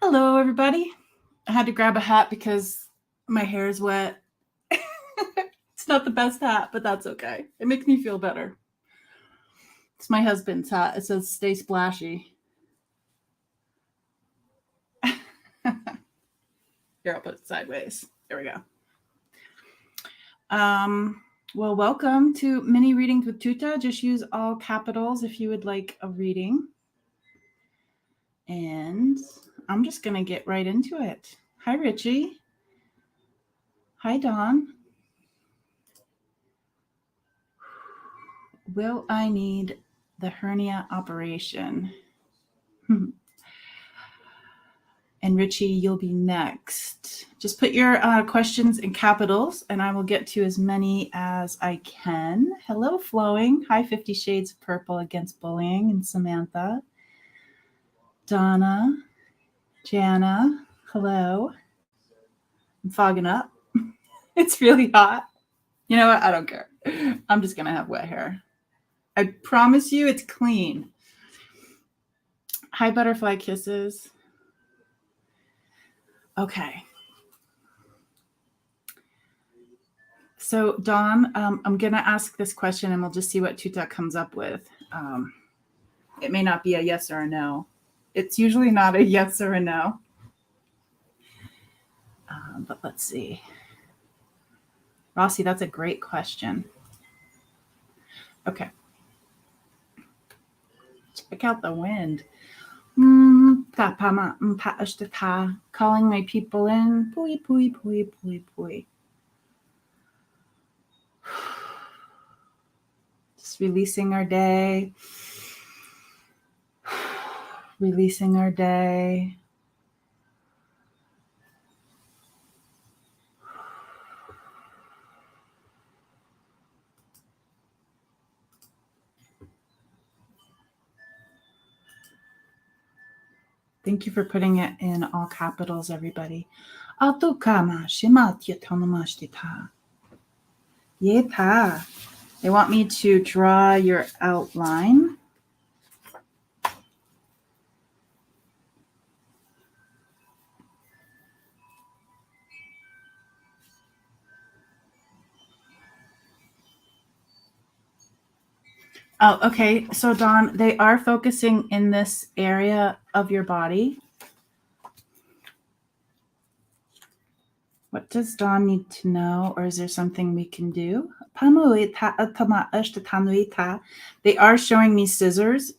Hello, everybody. I had to grab a hat because my hair is wet. It's not the best hat, but that's okay. It makes me feel better. It's my husband's hat. It says "Stay splashy." Here, I'll put it sideways. There we go. Well, welcome to Mini Readings with Tutah. Just use all capitals if you would like a reading. And I'm just going to get right into it. Hi, Richie. Hi, Dawn. Will I need the hernia operation? And Richie, you'll be next. Just put your questions in capitals and I will get to as many as I can. Hello, Flowing. Hi, 50 Shades of Purple Against Bullying, and Samantha. Donna. Jana. Hello. I'm fogging up. It's really hot. You know what? I don't care. I'm just going to have wet hair. I promise you it's clean. Hi, Butterfly Kisses. Okay. So, Dawn, I'm going to ask this question and we'll just see what Tutah comes up with. It may not be a yes or a no. It's usually not a yes or a no. But let's see. Rossi, that's a great question. Okay. Check out the wind. Calling my people in. Pui, pui, pui, pui, pui. Just releasing our day. Releasing our day. Thank you for putting it in all capitals, everybody. They want me to draw your outline. Oh, okay. So, Dawn, they are focusing in this area of your body. What does Dawn need to know, or is there something we can do? They are showing me scissors. Okay,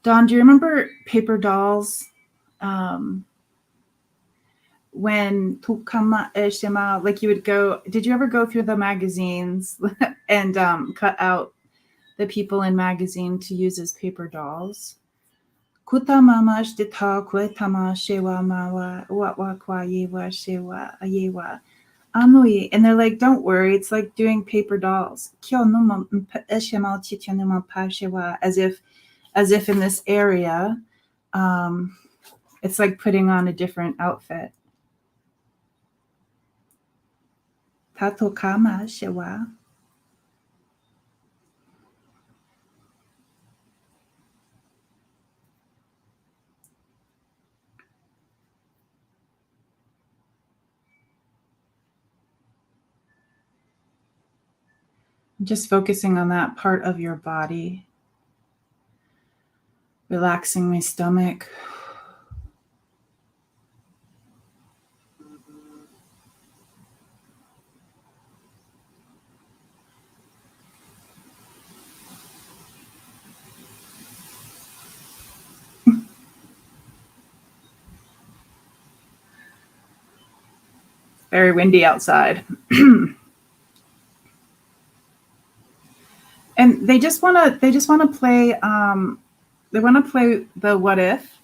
Dawn, do you remember paper dolls? When like you would go, did you ever go through the magazines and cut out the people in magazine to use as paper dolls? And they're like, don't worry, it's like doing paper dolls. As if in this area, it's like putting on a different outfit. Tatokama shewa. Just focusing on that part of your body. Relaxing my stomach. Very windy outside. And they just want to play they want to play the what if.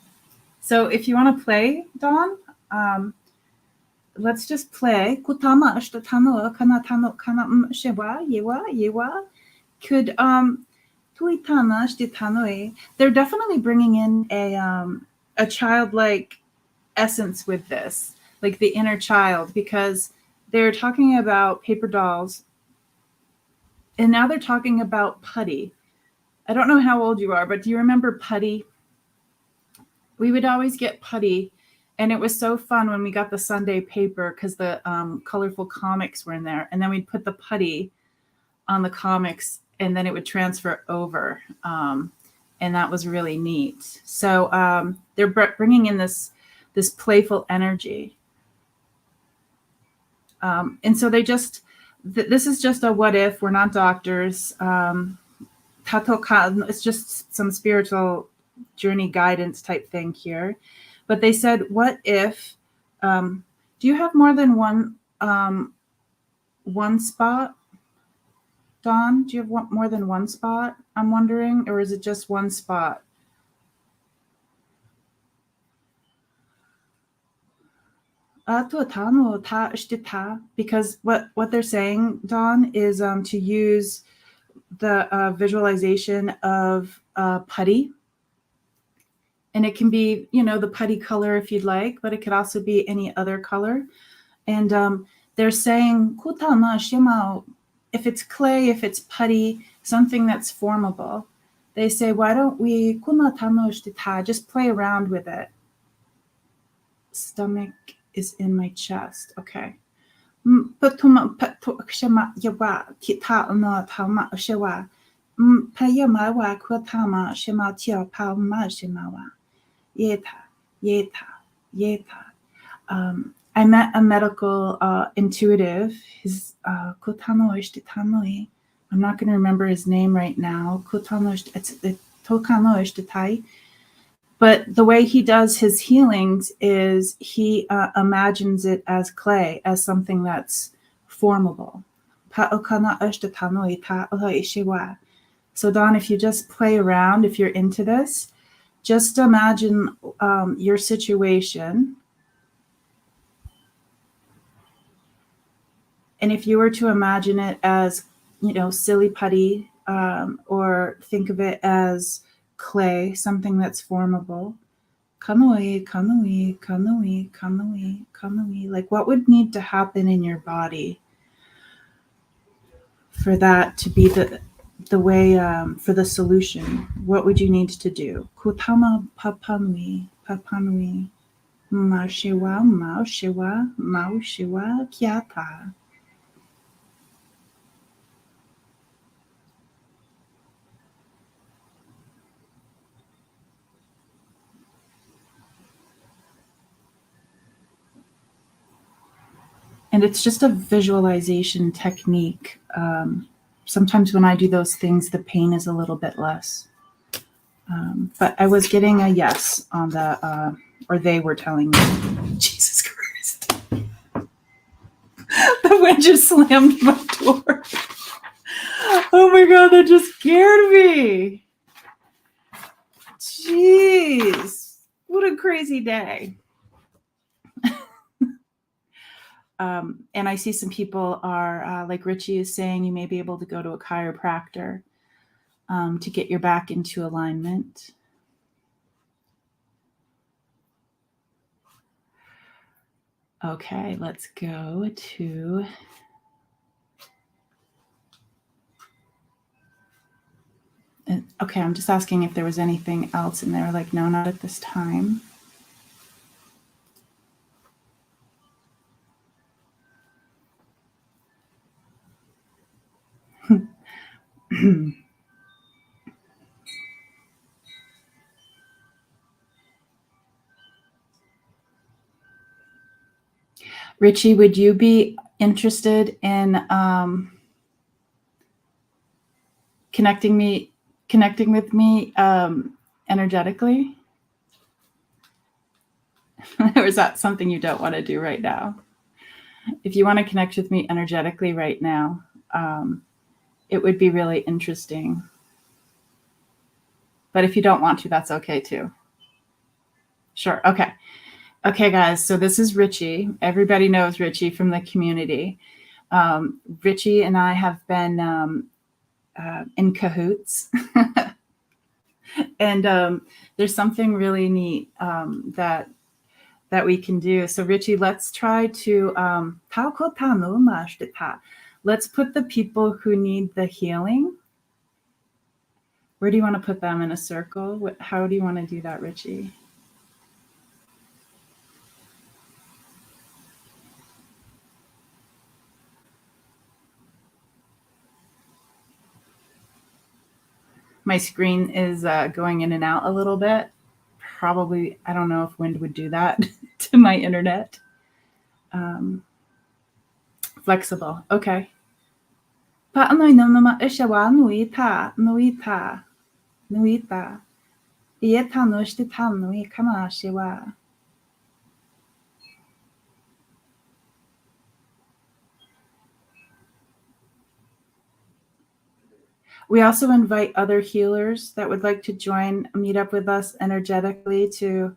So if you want to play, Dawn, let's just play. Could They're definitely bringing in a childlike essence with this, like the inner child, because they're talking about paper dolls, and now they're talking about putty. I don't know how old you are, but do you remember putty? We would always get putty, and it was so fun when we got the Sunday paper because the colorful comics were in there, and then we'd put the putty on the comics, and then it would transfer over, and that was really neat. So they're bringing in this playful energy, and so they just this is just a what if. We're not doctors. It's just some spiritual journey guidance type thing here. But they said, what if, do you have more than one spot? Dawn, do you have more than one spot? I'm wondering, or is it just one spot? Because what they're saying, Dawn, is to use the visualization of putty. And it can be, the putty color if you'd like, but it could also be any other color. And they're saying, if it's clay, if it's putty, something that's formable, they say, why don't we just play around with it? Stomach is in my chest. Okay. I met a medical intuitive. His I'm not going to remember his name right now. But the way he does his healings is he imagines it as clay, as something that's formable. So Dawn, if you just play around, if you're into this, just imagine your situation. And if you were to imagine it as, silly putty, or think of it as clay, something that's formable, kanui, kanui, kanui, kanui, kanui. Like, what would need to happen in your body for that to be the way, for the solution? What would you need to do? Kutama papanui, papanui, maushiwa, maushiwa, maushiwa, kyata. And it's just a visualization technique. Sometimes when I do those things, the pain is a little bit less. But I was getting a yes on the, or they were telling me. Jesus Christ. The wind just slammed my door. Oh my God, that just scared me. Jeez. What a crazy day. And I see some people are, like Richie is saying, you may be able to go to a chiropractor to get your back into alignment. Okay, let's go to... Okay, I'm just asking if there was anything else, and they were like, no, not at this time. Richie, would you be interested in connecting with me energetically? Or is that something you don't want to do right now? If you want to connect with me energetically right now, it would be really interesting. But if you don't want to, that's okay too. Sure. Okay. Okay, guys. So this is Richie. Everybody knows Richie from the community. Richie and I have been in cahoots. And there's something really neat that we can do. So Richie, let's try to let's put the people who need the healing. Where do you want to put them in a circle? How do you want to do that, Richie? My screen is going in and out a little bit. Probably, I don't know if wind would do that to my internet. Flexible. Okay. We also invite other healers that would like to meet up with us energetically to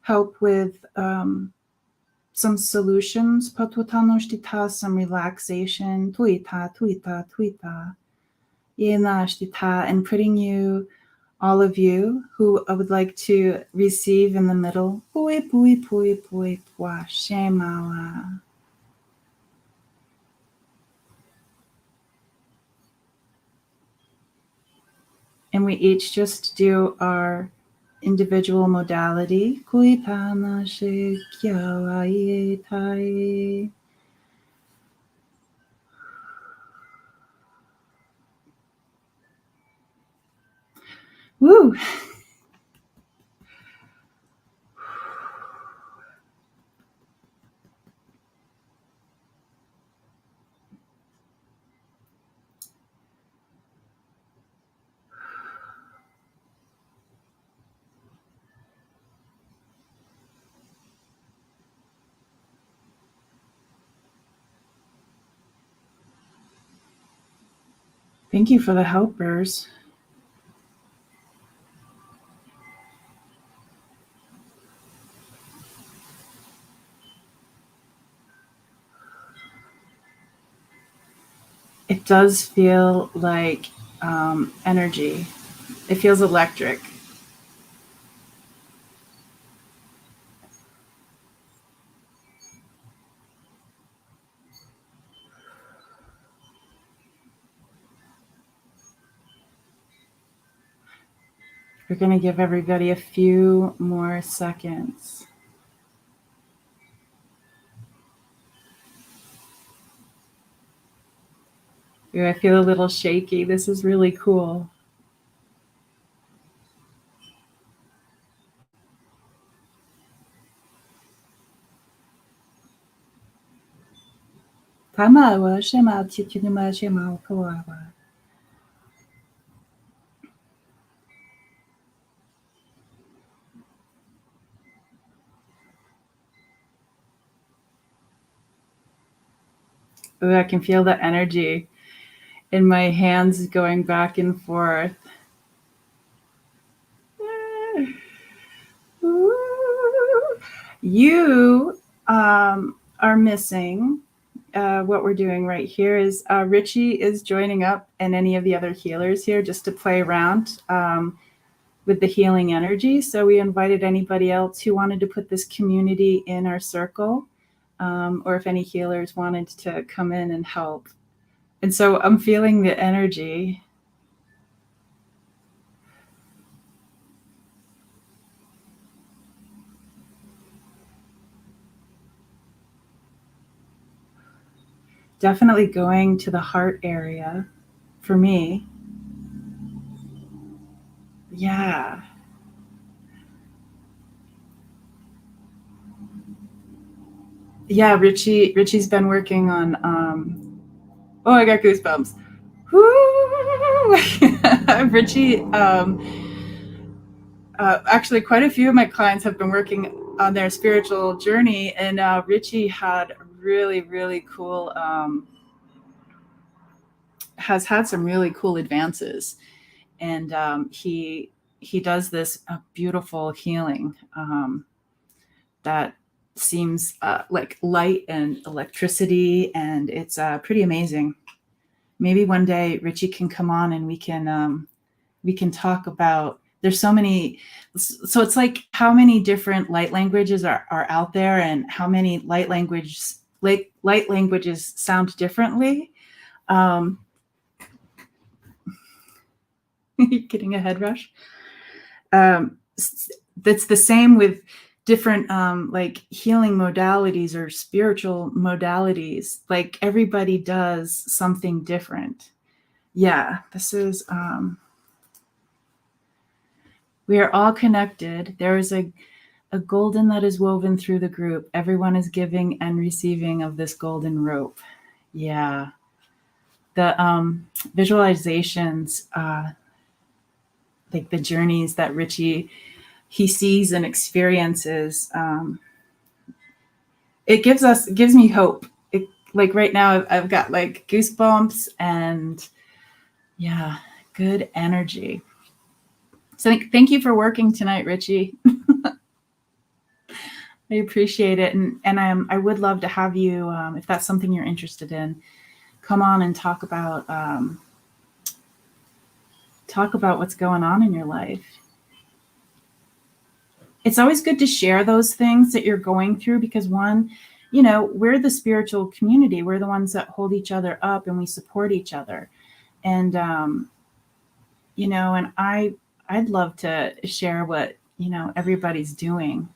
help with some solutions, some relaxation, and putting you, all of you who would like to receive in the middle. And we each just do our individual modality. Woo! Thank you for the helpers. It does feel like energy. It feels electric. We're going to give everybody a few more seconds. Ooh, I feel a little shaky. This is really cool. Ooh, I can feel the energy in my hands going back and forth. You are missing what we're doing right here is Richie is joining up and any of the other healers here just to play around with the healing energy. So we invited anybody else who wanted to put this community in our circle, or if any healers wanted to come in and help. And so I'm feeling the energy. Definitely going to the heart area for me. Yeah. Yeah, Richie's been working on oh, I got goosebumps. Woo! Richie, actually quite a few of my clients have been working on their spiritual journey, and Richie had really, really cool has had some really cool advances, and he does this beautiful healing that seems like light and electricity, and it's pretty amazing. maybe one day Richie can come on and we can talk about, there's so many, so it's like how many different light languages are out there, and how many light languages sound differently. Getting a head rush. That's the same with different like healing modalities or spiritual modalities. Like everybody does something different. Yeah, this is we are all connected. There is a golden that is woven through the group. Everyone is giving and receiving of this golden rope. Yeah. The visualizations, like the journeys that Richie, he sees and experiences, it gives me hope. It, like right now I've got like goosebumps and yeah, good energy. So thank you for working tonight, Richie. I appreciate it. And I would love to have you, if that's something you're interested in, come on and talk about what's going on in your life. It's always good to share those things that you're going through, because one, you know, we're the spiritual community. We're the ones that hold each other up and we support each other. And, you know, and I'd love to share what, you know, everybody's doing,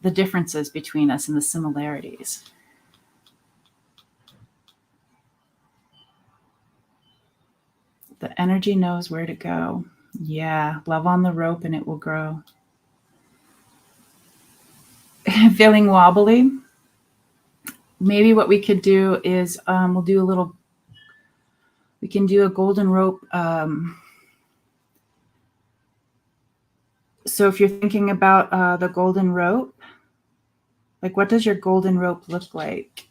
the differences between us and the similarities. The energy knows where to go. Yeah, love on the rope and it will grow. Feeling wobbly? Maybe what we could do is we can do a golden rope. So if you're thinking about the golden rope, like what does your golden rope look like?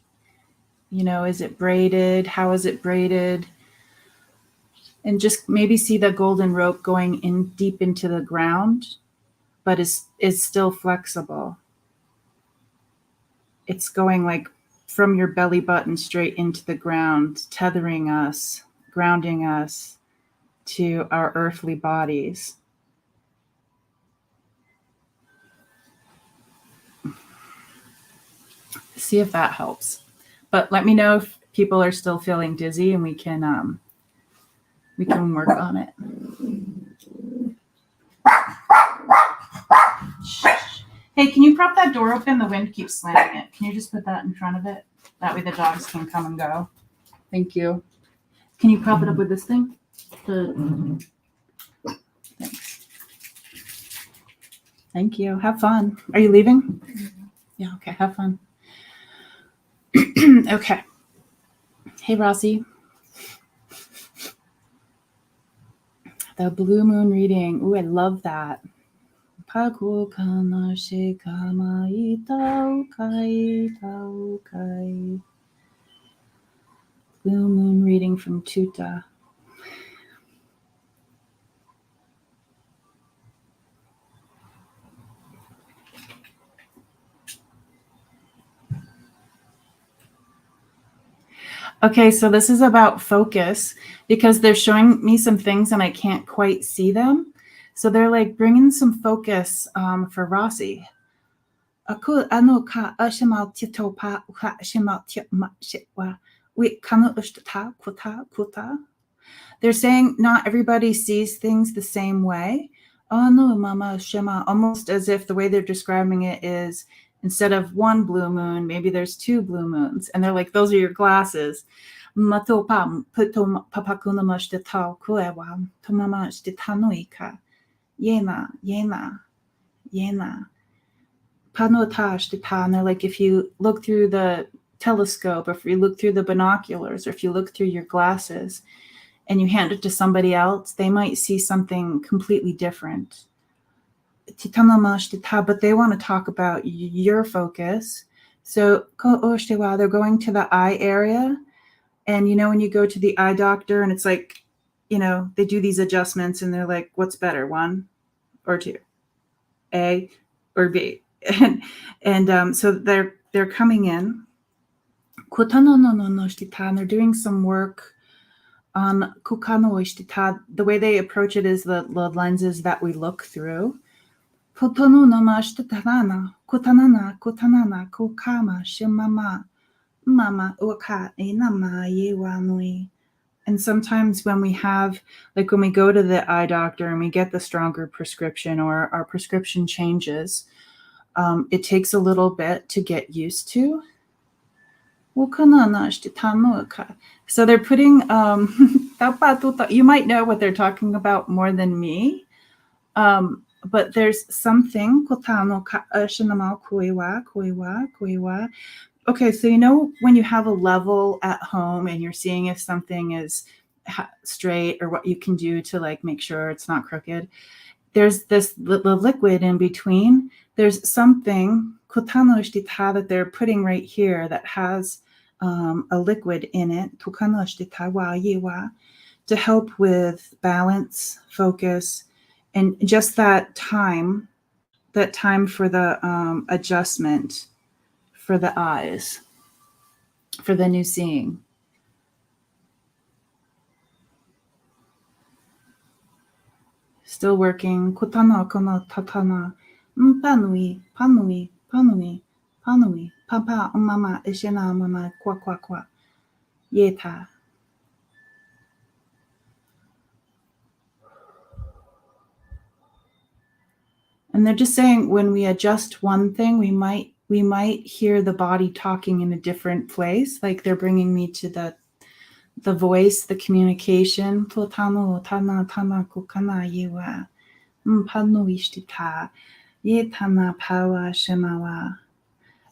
You know, is it braided? How is it braided? And just maybe see the golden rope going in deep into the ground, but is still flexible. It's going like from your belly button straight into the ground, tethering us, grounding us to our earthly bodies. See if that helps. But let me know if people are still feeling dizzy, and we can work on it. Hey, can you prop that door open? The wind keeps slamming it. Can you just put that in front of it? That way the dogs can come and go. Thank you. Can you prop it up with this thing? Thanks. Thank you. Have fun. Are you leaving? Yeah, okay. Have fun. Okay. Hey, Rossi. The blue moon reading. Ooh, I love that. Blue moon reading from Tutah. Okay, so this is about focus, because they're showing me some things and I can't quite see them. So they're like bringing some focus for Rossi. They're saying not everybody sees things the same way. Almost as if the way they're describing it is, instead of one blue moon, maybe there's two blue moons. And they're like, those are your glasses. Yena. And they're like, if you look through the telescope, or if you look through the binoculars, or if you look through your glasses and you hand it to somebody else, they might see something completely different. But they want to talk about your focus. So they're going to the eye area. And you know, when you go to the eye doctor and it's like, you know, they do these adjustments and they're like, what's better, 1 or 2, A or B? And so they're coming in And they're doing some work on the way they approach it is the lenses that we look through. And sometimes when we have, like when we go to the eye doctor and we get the stronger prescription or our prescription changes, it takes a little bit to get used to. So they're putting, you might know what they're talking about more than me, but there's something. Okay, so you know when you have a level at home and you're seeing if something is straight or what you can do to like make sure it's not crooked, there's this liquid in between. There's something that they're putting right here that has a liquid in it to help with balance, focus, and just that time for the adjustment for the eyes, for the new seeing. Still working. Kutana kono tatana. Panui, panui, panui, panui. Papa, mama, ishena, mama, kwa, kwa, kwa. Yeta. And they're just saying when we adjust one thing, we might hear the body talking in a different place. Like they're bringing me to the voice, the communication.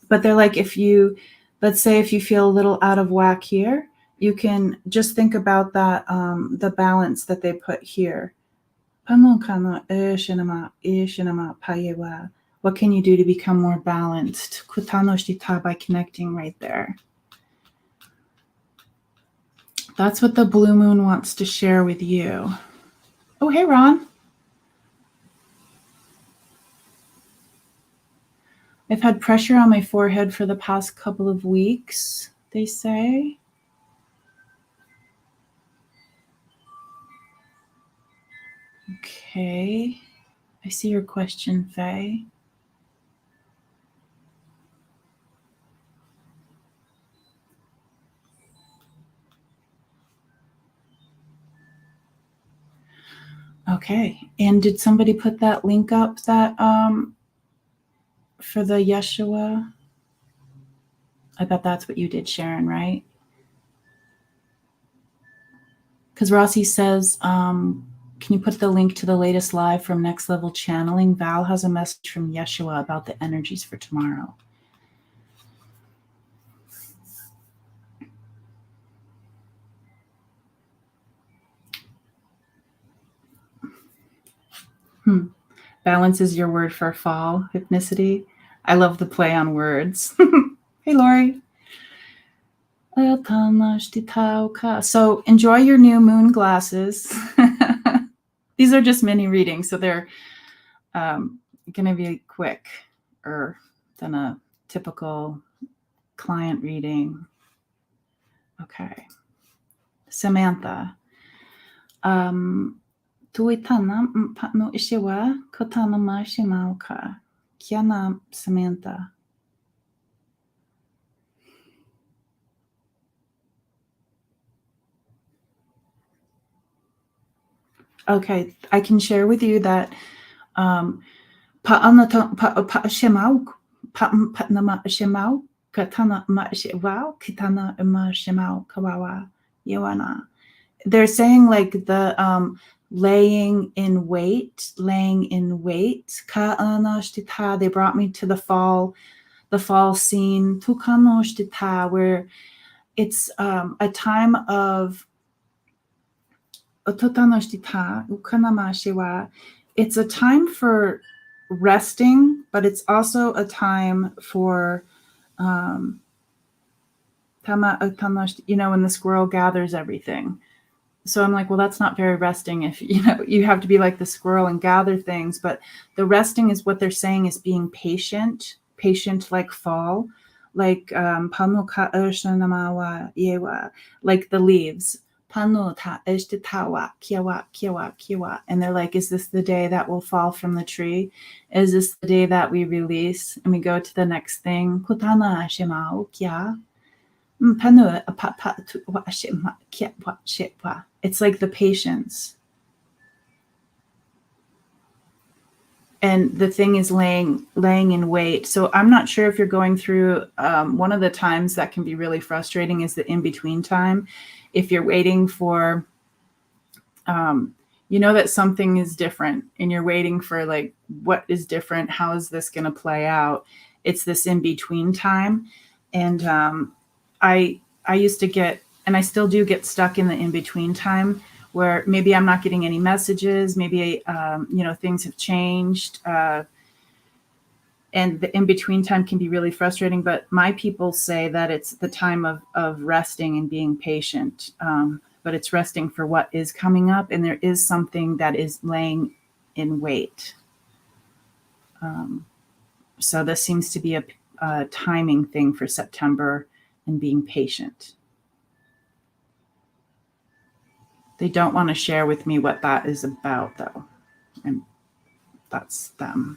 But they're like, let's say if you feel a little out of whack here, you can just think about that, the balance that they put here. What can you do to become more balanced? By connecting right there. That's what the blue moon wants to share with you. Oh, hey, Ron. I've had pressure on my forehead for the past couple of weeks, they say. Okay. I see your question, Faye. Okay. And did somebody put that link up that for the Yeshua? I bet that's what you did, Sharon, right? Because Rossi says, can you put the link to the latest live from Next Level Channeling? Val has a message from Yeshua about the energies for tomorrow. Balance is your word for fall, hypnicity. I love the play on words. Hey, Lori. So enjoy your new moon glasses. These are just mini readings, so they're going to be quicker than a typical client reading. Okay. Samantha. Tuitana no ishiwa kotana mashimauka. Kiana Samantha. Okay, I can share with you that they're saying like the laying in wait. They brought me to the fall scene, where it's a time of it's a time for resting, but it's also a time for when the squirrel gathers everything. So I'm like, well, that's not very resting if you have to be like the squirrel and gather things. But the resting is what they're saying is being patient like fall, like panuka urshanamawa yewa, like the leaves. Panuta ishtitawa kiawa kiawa kiawa. And they're like, is this the day that will fall from the tree? Is this the day that we release and we go to the next thing? Kutana shimao kia. It's like the patience. And the thing is laying in wait. So I'm not sure if you're going through one of the times that can be really frustrating is the in-between time. If you're waiting for, you know that something is different and you're waiting for like, what is different? How is this going to play out? It's this in-between time. And I used to get, and I still do get stuck in the in-between time where maybe I'm not getting any messages, maybe, things have changed. And the in-between time can be really frustrating, but my people say that it's the time of resting and being patient. But it's resting for what is coming up. And there is something that is laying in wait. So this seems to be a timing thing for September and being patient. They don't want to share with me what that is about, though. And that's them.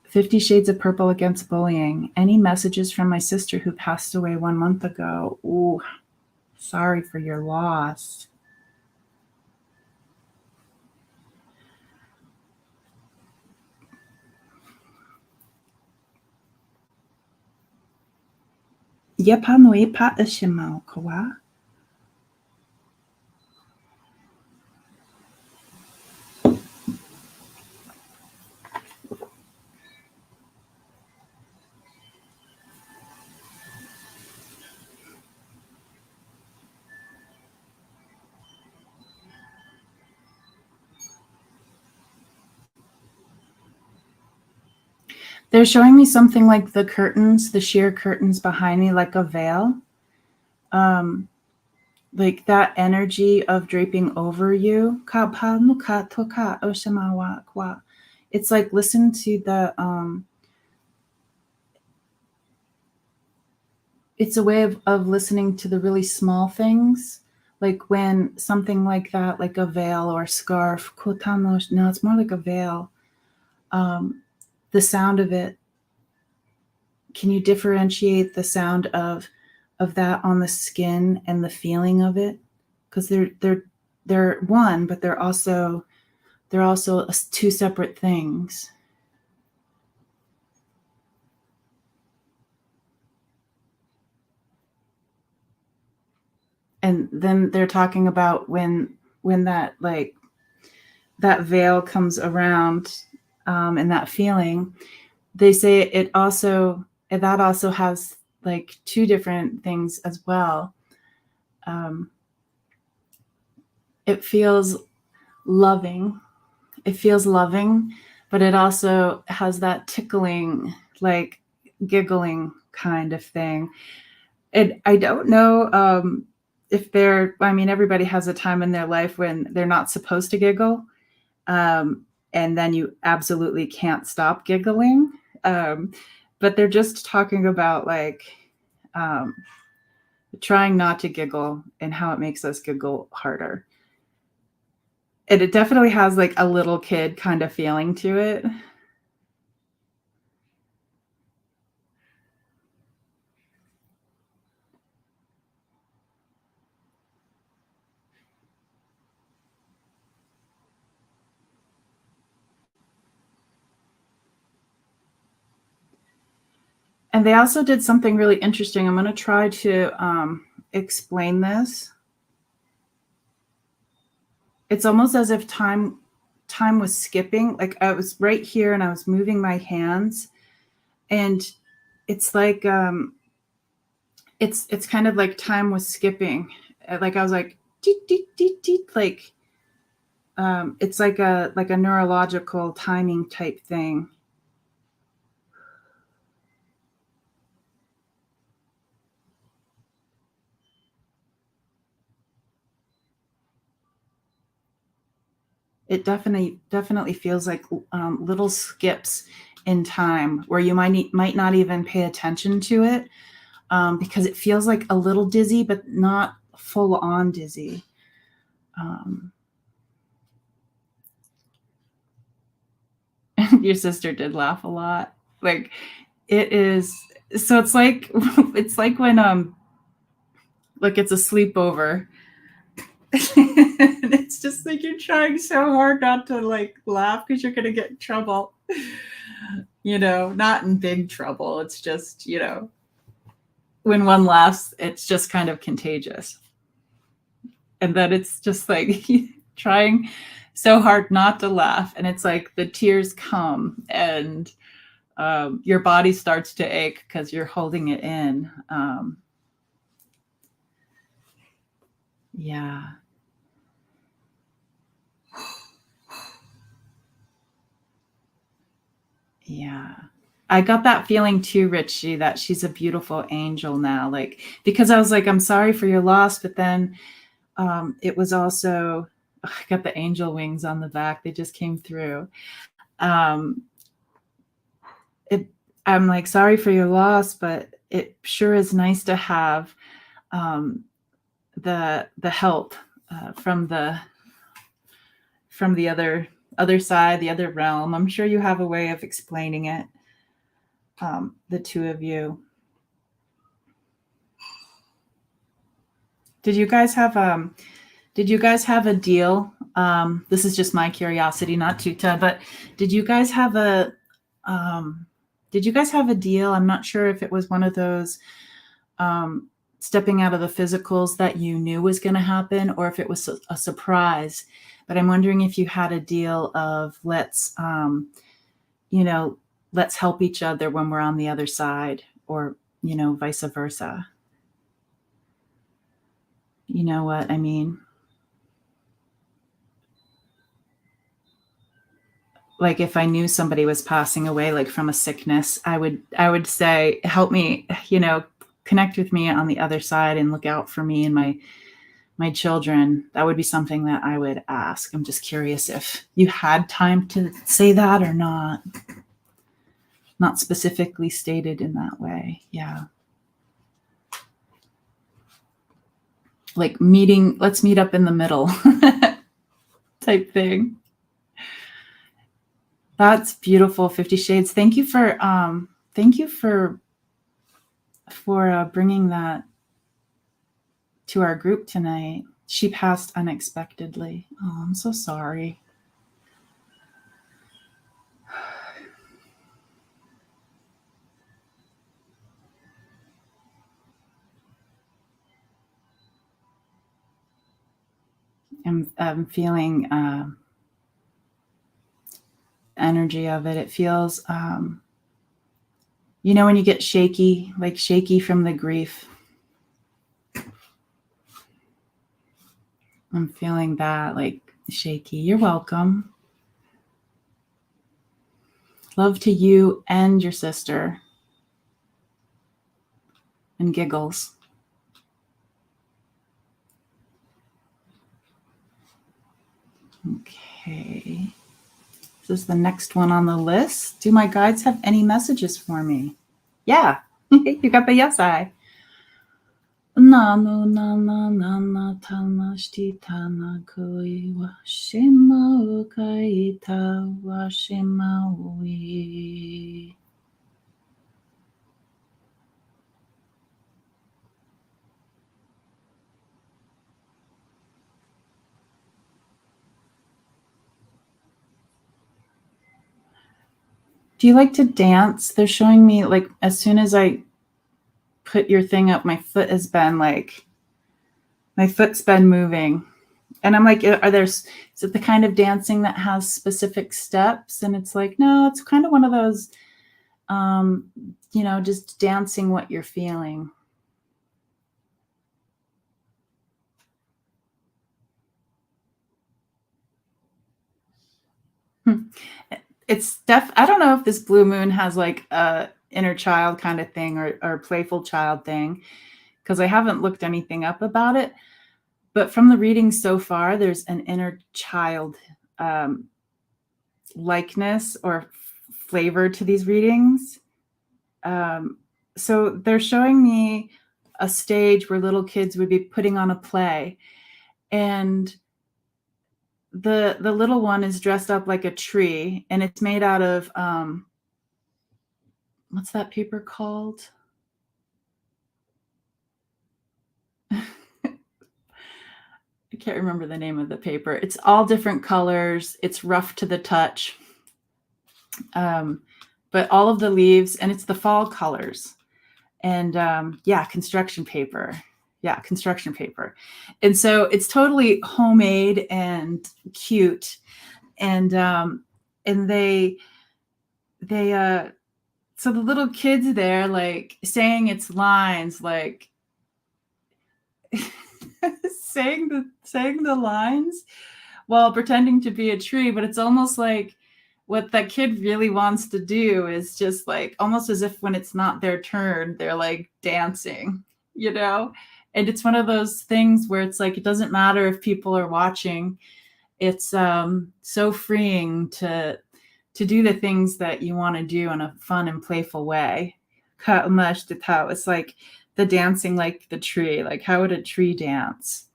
50 Shades of Purple against bullying. Any messages from my sister who passed away 1 month ago? Ooh, sorry for your loss. Yepanui pa ishimau kawa. They're showing me something like the curtains, the sheer curtains behind me, like a veil. Like that energy of draping over you. It's like listen to the it's a way of listening to the really small things. Like when something like that, like a veil or a scarf, no, it's more like a veil. The sound of it. Can you differentiate the sound of that on the skin and the feeling of it? Because they're one, but they're also two separate things. And then they're talking about when that like that veil comes around and that feeling, they say it also has like two different things as well. It feels loving. It feels loving, but it also has that tickling, like giggling kind of thing. And I don't know if everybody has a time in their life when they're not supposed to giggle. And then you absolutely can't stop giggling. But they're just talking about like trying not to giggle and how it makes us giggle harder. And it definitely has like a little kid kind of feeling to it. And they also did something really interesting. I'm going to try to explain this. It's almost as if time was skipping. Like I was right here and I was moving my hands, and it's like it's kind of like time was skipping. Like I was like deet, deet, deet, deet, like it's like a neurological timing type thing. It definitely feels like little skips in time where you might not even pay attention to it, because it feels like a little dizzy, but not full on dizzy. Your sister did laugh a lot. Like, it is, so it's like it's like when like it's a sleepover. It's just like you're trying so hard not to like laugh because you're gonna get in trouble. Not in big trouble. It's just, when one laughs, it's just kind of contagious. And then it's just like trying so hard not to laugh, and it's like the tears come, and your body starts to ache because you're holding it in. Yeah. Yeah. I got that feeling too, Richie, that she's a beautiful angel now. Like, because I was like, I'm sorry for your loss, but then it was also, I got the angel wings on the back. They just came through. I'm like, sorry for your loss, but it sure is nice to have the help from the other side, the other realm. I'm sure you have a way of explaining it, the two of you. Did you guys have a deal? This is just my curiosity, not Tutah, but did you guys have a deal? I'm not sure if it was one of those stepping out of the physicals that you knew was going to happen, or if it was a surprise. But I'm wondering if you had a deal of let's help each other when we're on the other side, or, vice versa. You know what I mean? Like, if I knew somebody was passing away, like from a sickness, I would say, help me, connect with me on the other side and look out for me and my children. That would be something that I would ask. I'm just curious if you had time to say that or not. Not specifically stated in that way. Yeah. Like let's meet up in the middle type thing. That's beautiful, 50 Shades. Thank you for bringing that to our group tonight. She passed unexpectedly. Oh, I'm so sorry. I'm feeling energy of it. It feels, when you get shaky, like shaky from the grief. I'm feeling that, like shaky. You're welcome. Love to you and your sister. And giggles. Okay. This is the next one on the list. Do my guides have any messages for me? Yeah. You got the yes eye. Nano nana nana tanashti tana koi wa shima ukaita wa shima ui. Do you like to dance? They're showing me, like, as soon as I put your thing up, my foot's been moving. And I'm like, is it the kind of dancing that has specific steps? And it's like, no, it's kind of one of those, just dancing what you're feeling. I don't know if this blue moon has like a inner child kind of thing, or playful child thing, because I haven't looked anything up about it. But from the reading so far, there's an inner child likeness or flavor to these readings. So they're showing me a stage where little kids would be putting on a play, and the little one is dressed up like a tree, and it's made out of what's that paper called? I can't remember the name of the paper. It's all different colors. It's rough to the touch. But all of the leaves, and it's the fall colors. And construction paper. Yeah, construction paper. And so it's totally homemade and cute. And they so the little kids there, like, saying its lines, like saying the lines while pretending to be a tree, but it's almost like what that kid really wants to do is just like almost as if when it's not their turn, they're like dancing, you know? And it's one of those things where it's like, it doesn't matter if people are watching. It's so freeing to do the things that you want to do in a fun and playful way. It's like the dancing like the tree. Like, how would a tree dance?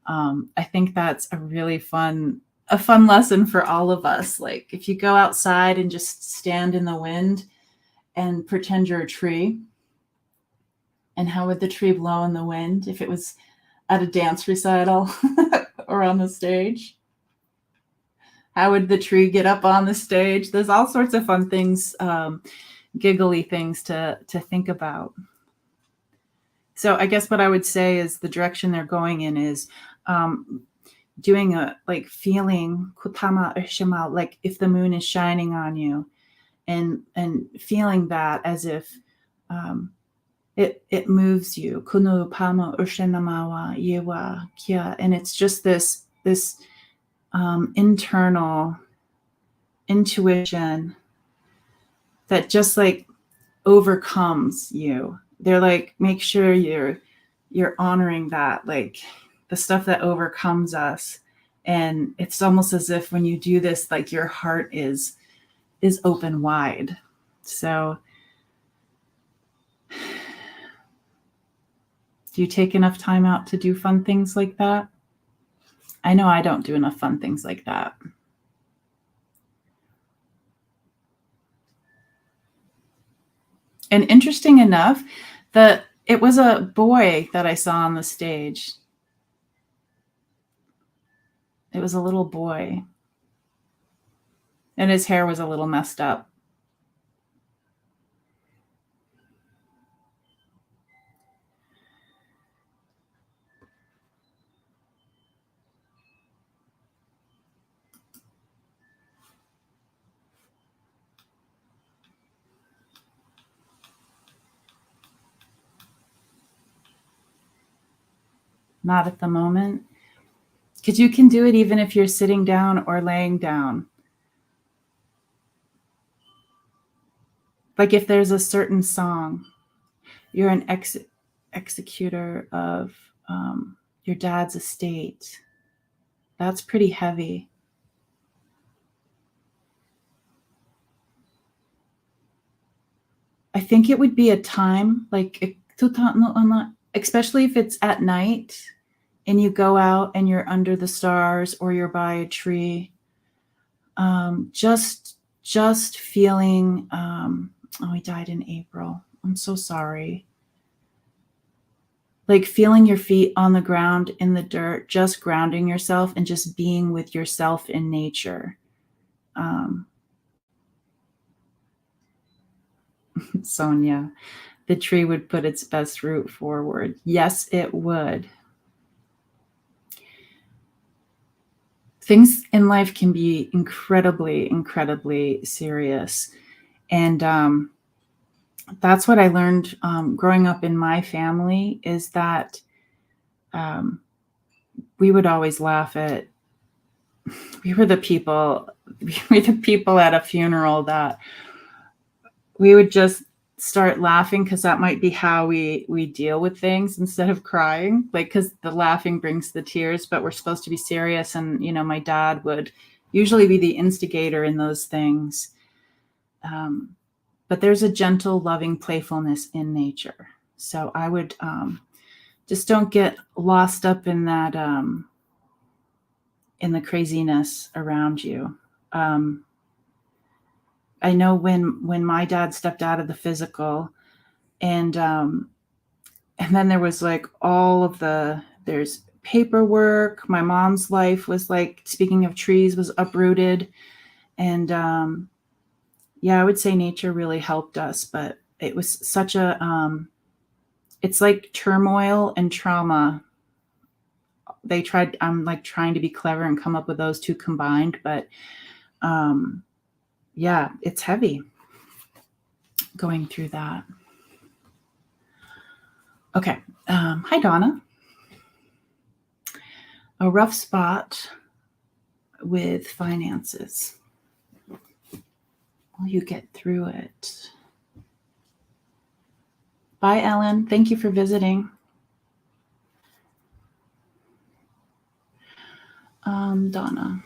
I think that's a really fun lesson for all of us. Like, if you go outside and just stand in the wind and pretend you're a tree, and how would the tree blow in the wind if it was at a dance recital or on the stage? How would the tree get up on the stage? There's all sorts of fun things, giggly things to think about. So I guess what I would say is the direction they're going in is doing a, like, feeling kutama ushima, like if the moon is shining on you, and feeling that as if it moves you. Kunu pama ushinamawa yewa kia. And it's just this internal intuition that just like overcomes you. They're like, make sure you're honoring that, like the stuff that overcomes us. And it's almost as if when you do this, like your heart is open wide. So do you take enough time out to do fun things like that? I know I don't do enough fun things like that. And interesting enough, that it was a boy that I saw on the stage. It was a little boy. And his hair was a little messed up. Not at the moment. Because you can do it even if you're sitting down or laying down. Like if there's a certain song, you're an executor of your dad's estate. That's pretty heavy. I think it would be a time, like, especially if it's at night and you go out and you're under the stars or you're by a tree. Just feeling, he died in April. I'm so sorry. Like feeling your feet on the ground in the dirt, just grounding yourself and just being with yourself in nature. Sonia, the tree would put its best root forward. Yes, it would. Things in life can be incredibly, incredibly serious. And that's what I learned growing up in my family, is that we would always laugh at, we were the people at a funeral that we would just start laughing because that might be how we deal with things instead of crying, like, because the laughing brings the tears, but we're supposed to be serious. And, my dad would usually be the instigator in those things. But there's a gentle, loving playfulness in nature. So I would just don't get lost up in that, in the craziness around you. I know when my dad stepped out of the physical, and then there was like there's paperwork. My mom's life was like, speaking of trees, was uprooted. And yeah, I would say nature really helped us, but it was such a, it's like turmoil and trauma. I'm like trying to be clever and come up with those two combined, but yeah, it's heavy going through that. Okay. Hi, Donna. A rough spot with finances. Will you get through it? Bye, Ellen. Thank you for visiting. Donna.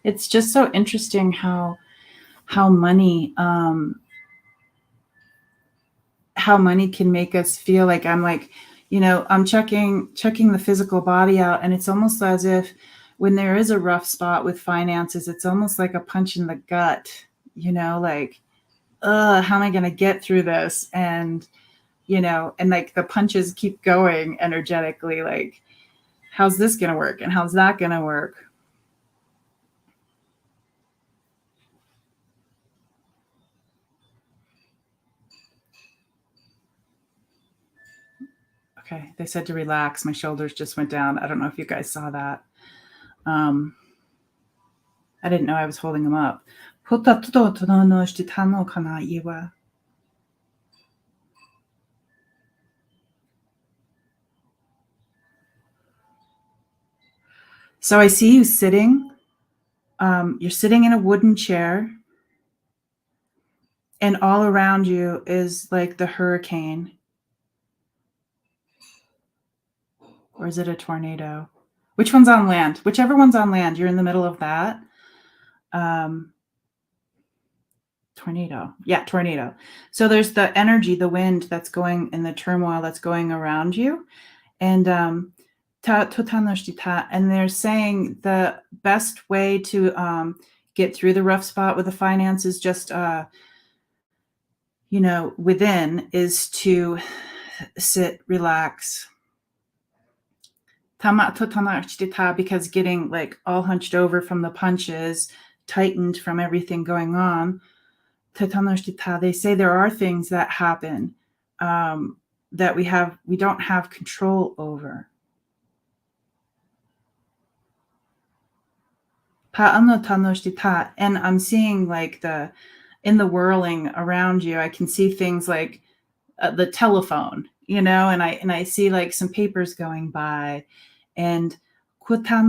It's just so interesting how money can make us feel like, I'm like, I'm checking the physical body out, and it's almost as if when there is a rough spot with finances, it's almost like a punch in the gut, like, how am I going to get through this? And, and like the punches keep going energetically, like, how's this going to work? And how's that going to work? Okay, they said to relax. My shoulders just went down. I don't know if you guys saw that. I didn't know I was holding them up. So I see you sitting. You're sitting in a wooden chair, and all around you is like the hurricane. Or is it a tornado? Which one's on land? Whichever one's on land, you're in the middle of that. Tornado. Yeah, tornado. So there's the energy, the wind that's going, and the turmoil that's going around you. And and they're saying the best way to get through the rough spot with the finances, just within, is to sit, relax. Because getting like all hunched over from the punches, tightened from everything going on. They say there are things that happen that we don't have control over. And I'm seeing like in the whirling around you, I can see things like the telephone, and I see like some papers going by, and what does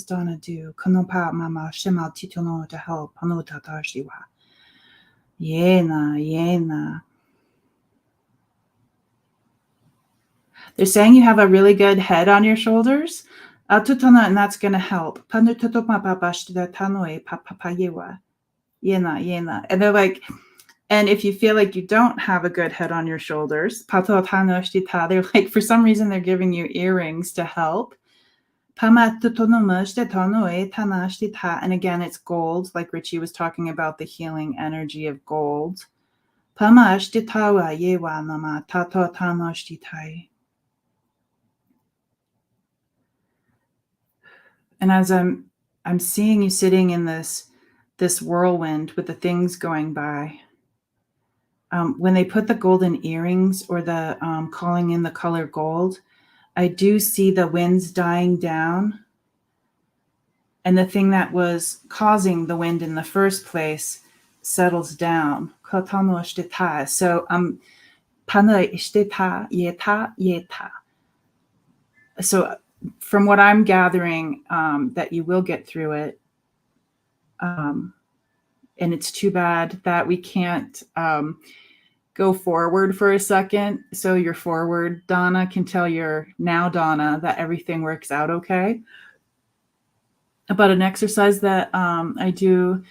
Donna do? To help. Yena. They're saying you have a really good head on your shoulders, and that's going to help. Yena. And they're like, and if you feel like you don't have a good head on your shoulders, they're like, for some reason, they're giving you earrings to help. And again, it's gold, like Richie was talking about, the healing energy of gold. And as I'm seeing you sitting in this whirlwind with the things going by, when they put the golden earrings, or the calling in the color gold, I do see the winds dying down, and the thing that was causing the wind in the first place settles down. So so from what I'm gathering, that you will get through it. And it's too bad that we can't go forward for a second. So your forward Donna can tell your now Donna that everything works out okay. But an exercise that I do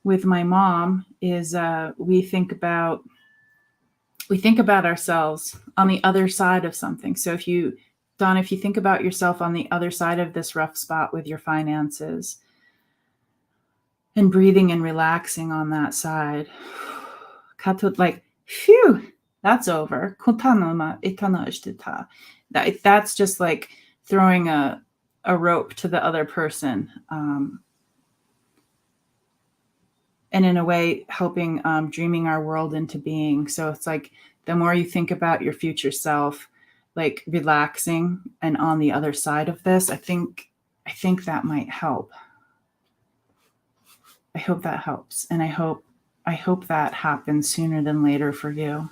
with my mom is we think about ourselves on the other side of something. So if you think about yourself on the other side of this rough spot with your finances, and breathing and relaxing on that side, like, phew, that's over. That's just like throwing a rope to the other person, and in a way helping dreaming our world into being. So it's like the more you think about your future self, like relaxing and on the other side of this, I think that might help. I hope that helps, and I hope that happens sooner than later for you.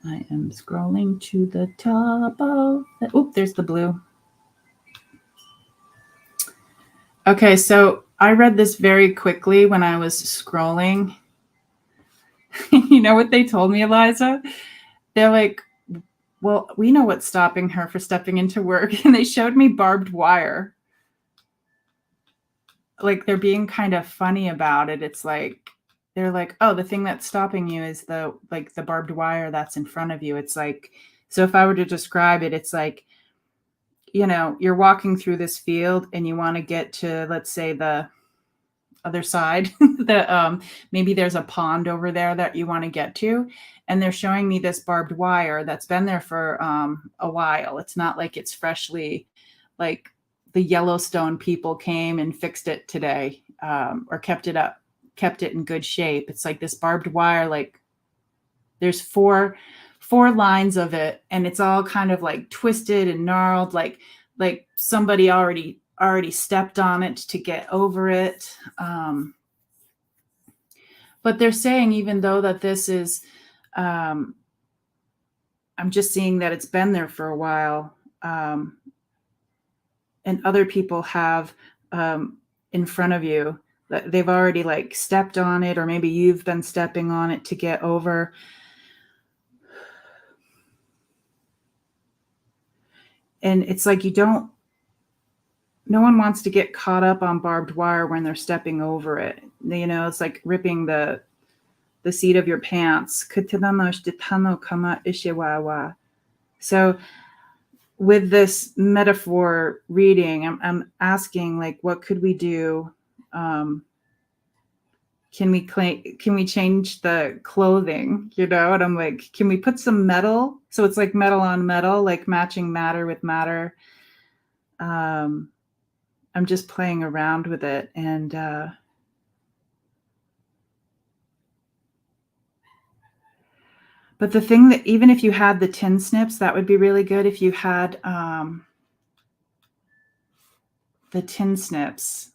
I am scrolling to the top of there's the blue. Okay, so I read this very quickly when I was scrolling. You know what they told me, Eliza? They're like, well, we know what's stopping her for stepping into work. And they showed me barbed wire. Like, they're being kind of funny about it. It's like, they're like, oh, the thing that's stopping you is the barbed wire that's in front of you. It's like, so if I were to describe it, it's like, you know, you're walking through this field and you want to get to, let's say, the other side. Maybe there's a pond over there that you want to get to. And they're showing me this barbed wire that's been there for a while. It's not like it's freshly, like the Yellowstone people came and fixed it today, or kept it in good shape. It's like this barbed wire, like there's four lines of it, and it's all kind of like twisted and gnarled, like somebody already stepped on it to get over it. But they're saying, even though that this is, I'm just seeing that it's been there for a while, and other people have in front of you, they've already like stepped on it, or maybe you've been stepping on it to get over. And it's like, no one wants to get caught up on barbed wire when they're stepping over it. You know, it's like ripping the seat of your pants. So with this metaphor reading, I'm asking, like, what could we do? Can we change the clothing? You know, and I'm like, can we put some metal? So it's like metal on metal, like matching matter with matter. I'm just playing around with it, and but the thing that, even if you had the tin snips, that would be really good. If you had the tin snips,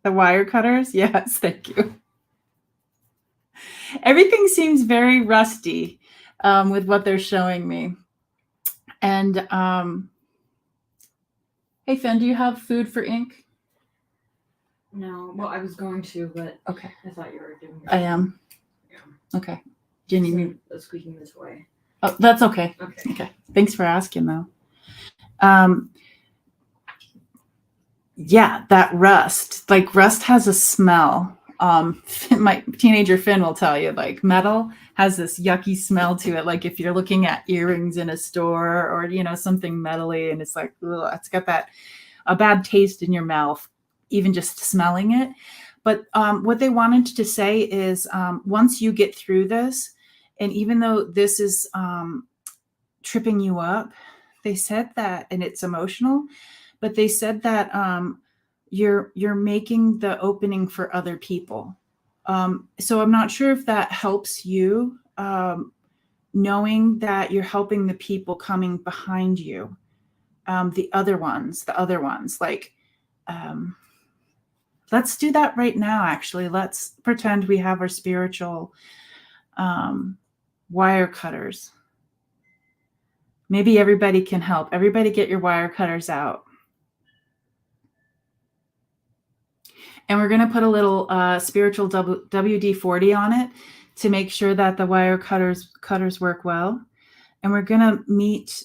the wire cutters. Yes, thank you. Everything seems very rusty with what they're showing me. And hey, Fen, do you have food for ink? No. Well, I was going to, but okay. I thought you were doing it. I am. Yeah. Okay. Do you need me? Squeaking this way. Oh, that's okay. Okay. Thanks for asking, though. Yeah, that rust. Like, rust has a smell. My teenager Finn will tell you, like, metal has this yucky smell to it. Like if you're looking at earrings in a store, or, you know, something metally, and it's like, ugh, it's got a bad taste in your mouth, even just smelling it. But what they wanted to say is, once you get through this, and even though this is tripping you up, they said that, and it's emotional, but they said that you're making the opening for other people. So I'm not sure if that helps you knowing that you're helping the people coming behind you. The other ones, like, let's do that right now. Actually, let's pretend we have our spiritual wire cutters. Maybe everybody can help. Everybody get your wire cutters out. And we're going to put a little spiritual WD-40 on it to make sure that the wire cutters work well. And we're going to meet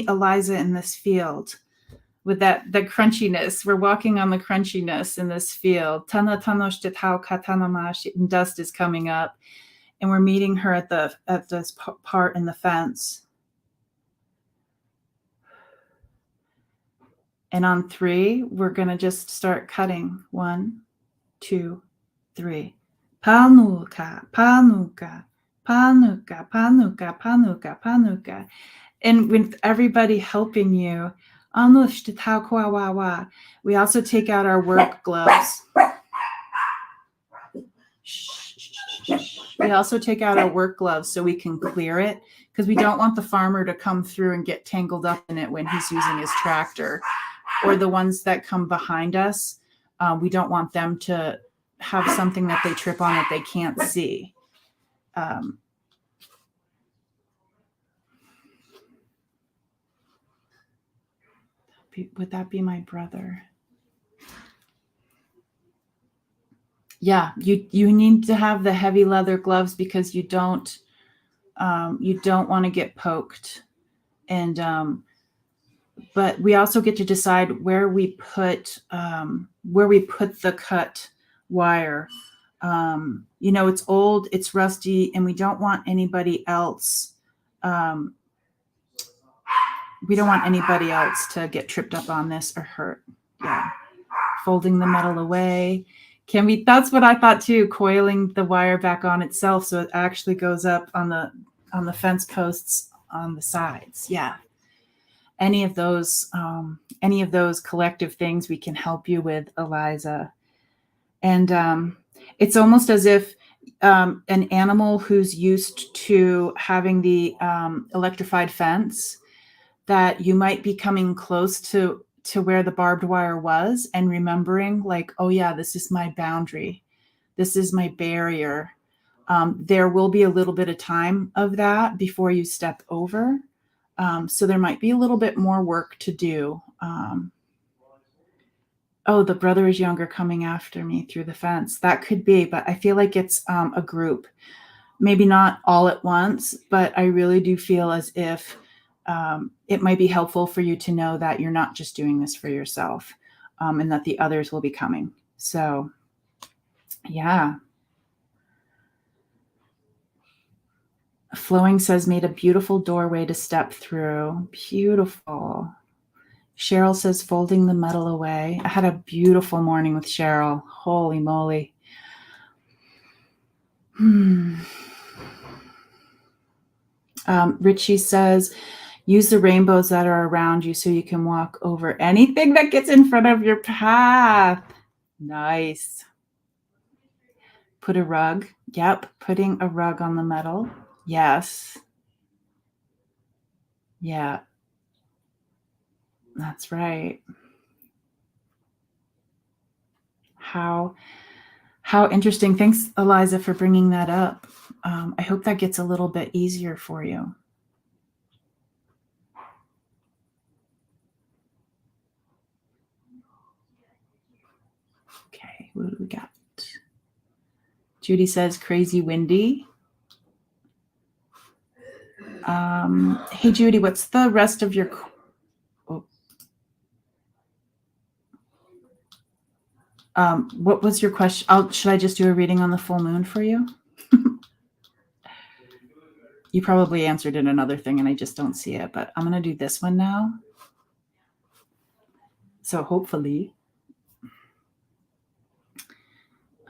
Eliza in this field with the crunchiness. We're walking on the crunchiness in this field. Tana tanoshte tau katanamash, and dust is coming up. And we're meeting her at this part in the fence. And on 3, we're going to just start cutting. 1, 2, 3. Panuka, panuka, panuka, panuka, panuka, panuka. And with everybody helping you, we also take out our work gloves. We also take out our work gloves so we can clear it, because we don't want the farmer to come through and get tangled up in it when he's using his tractor. Or the ones that come behind us, we don't want them to have something that they trip on that they can't see. Would that be my brother? Yeah, you need to have the heavy leather gloves because you don't want to get poked. And but we also get to decide where we put the cut wire. It's old, it's rusty, and we don't want anybody else. We don't want anybody else to get tripped up on this or hurt. Yeah. Folding the metal away. That's what I thought too, coiling the wire back on itself so it actually goes up on the fence posts on the sides. Yeah. Any of those collective things we can help you with, Eliza. And it's almost as if an animal who's used to having the electrified fence, that you might be coming close to where the barbed wire was and remembering, like, oh yeah, this is my boundary. This is my barrier. There will be a little bit of time of that before you step over. So there might be a little bit more work to do. The brother is younger coming after me through the fence. That could be, but I feel like it's a group. Maybe not all at once, but I really do feel as if it might be helpful for you to know that you're not just doing this for yourself, and that the others will be coming. So, yeah. Flowing says, made a beautiful doorway to step through. Beautiful. Cheryl says, folding the metal away. I had a beautiful morning with Cheryl. Holy moly. Richie says, use the rainbows that are around you so you can walk over anything that gets in front of your path. Nice. Put a rug. Yep. Putting a rug on the metal. Yes. Yeah. That's right. How interesting. Thanks, Eliza, for bringing that up. I hope that gets a little bit easier for you. Okay, what do we got? Judy says, crazy windy. Hey, Judy, what's the rest of your... what was your question? Should I just do a reading on the full moon for you? You probably answered in another thing and I just don't see it, but I'm going to do this one now. So hopefully,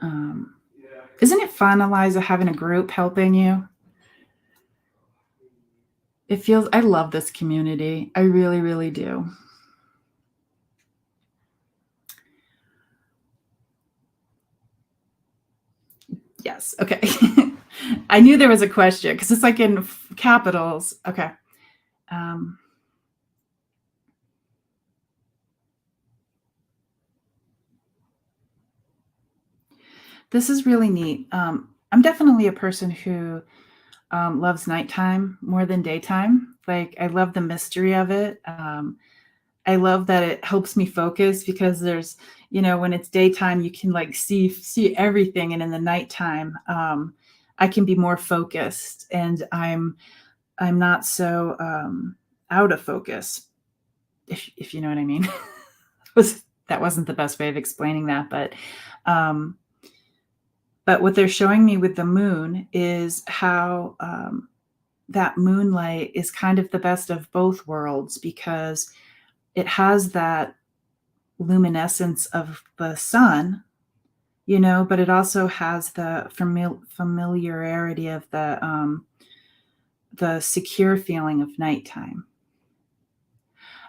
isn't it fun, Eliza, having a group helping you? I love this community. I really, really do. Yes. Okay. I knew there was a question because it's like in capitals. Okay. Um, this is really neat. I'm definitely a person who loves nighttime more than daytime. Like, I love the mystery of it. I love that it helps me focus because there's, when it's daytime, you can like see everything, and in the nighttime, I can be more focused, and I'm not so out of focus, if you know what I mean. That wasn't the best way of explaining that, um, but what they're showing me with the moon is how that moonlight is kind of the best of both worlds, because it has that luminescence of the sun, but it also has the familiarity of the secure feeling of nighttime.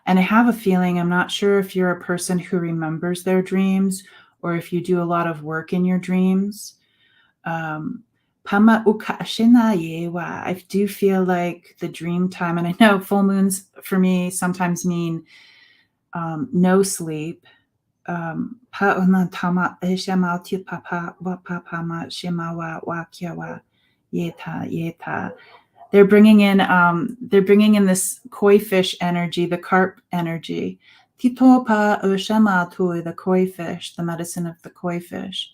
And I have a feeling, I'm not sure if you're a person who remembers their dreams or if you do a lot of work in your dreams. I do feel like the dream time, and I know full moons for me sometimes mean no sleep. They're bringing in this koi fish energy, the carp energy. The koi fish, the medicine of the koi fish.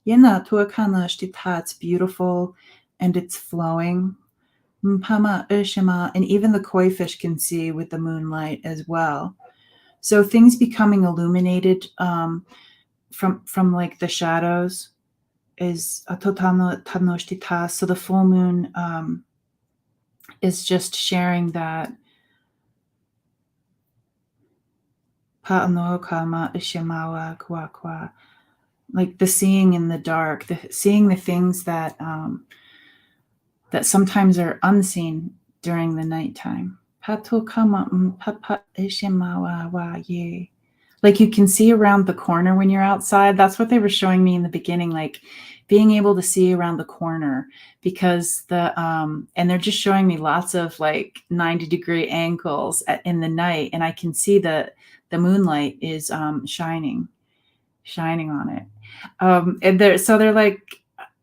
It's beautiful and it's flowing. And even the koi fish can see with the moonlight as well. So things becoming illuminated from like the shadows is a totano tanoshtita. So the full moon is just sharing that like the seeing in the dark, seeing the things that that sometimes are unseen during the nighttime. Like you can see around the corner when you're outside. That's what they were showing me in the beginning, like being able to see around the corner, because and they're just showing me lots of like 90-degree angles in the night, and I can see that the moonlight is shining on it. And they're like,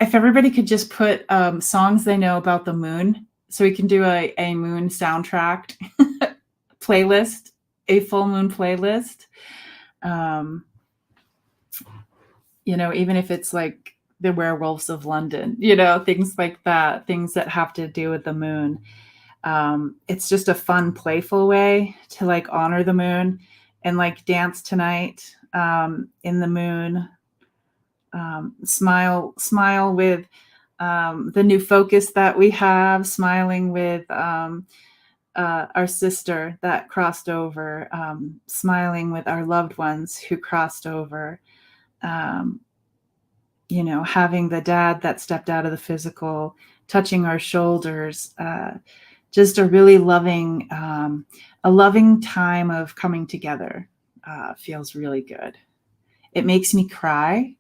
if everybody could just put songs they know about the moon, so we can do a moon soundtrack playlist, a full moon playlist. Even if it's like the Werewolves of London, things like that, things that have to do with the moon. It's just a fun, playful way to like honor the moon and like dance tonight in the moon. Smile with the new focus that we have, smiling with our sister that crossed over, smiling with our loved ones who crossed over, having the dad that stepped out of the physical, touching our shoulders, just a really loving time of coming together. Feels really good. It makes me cry,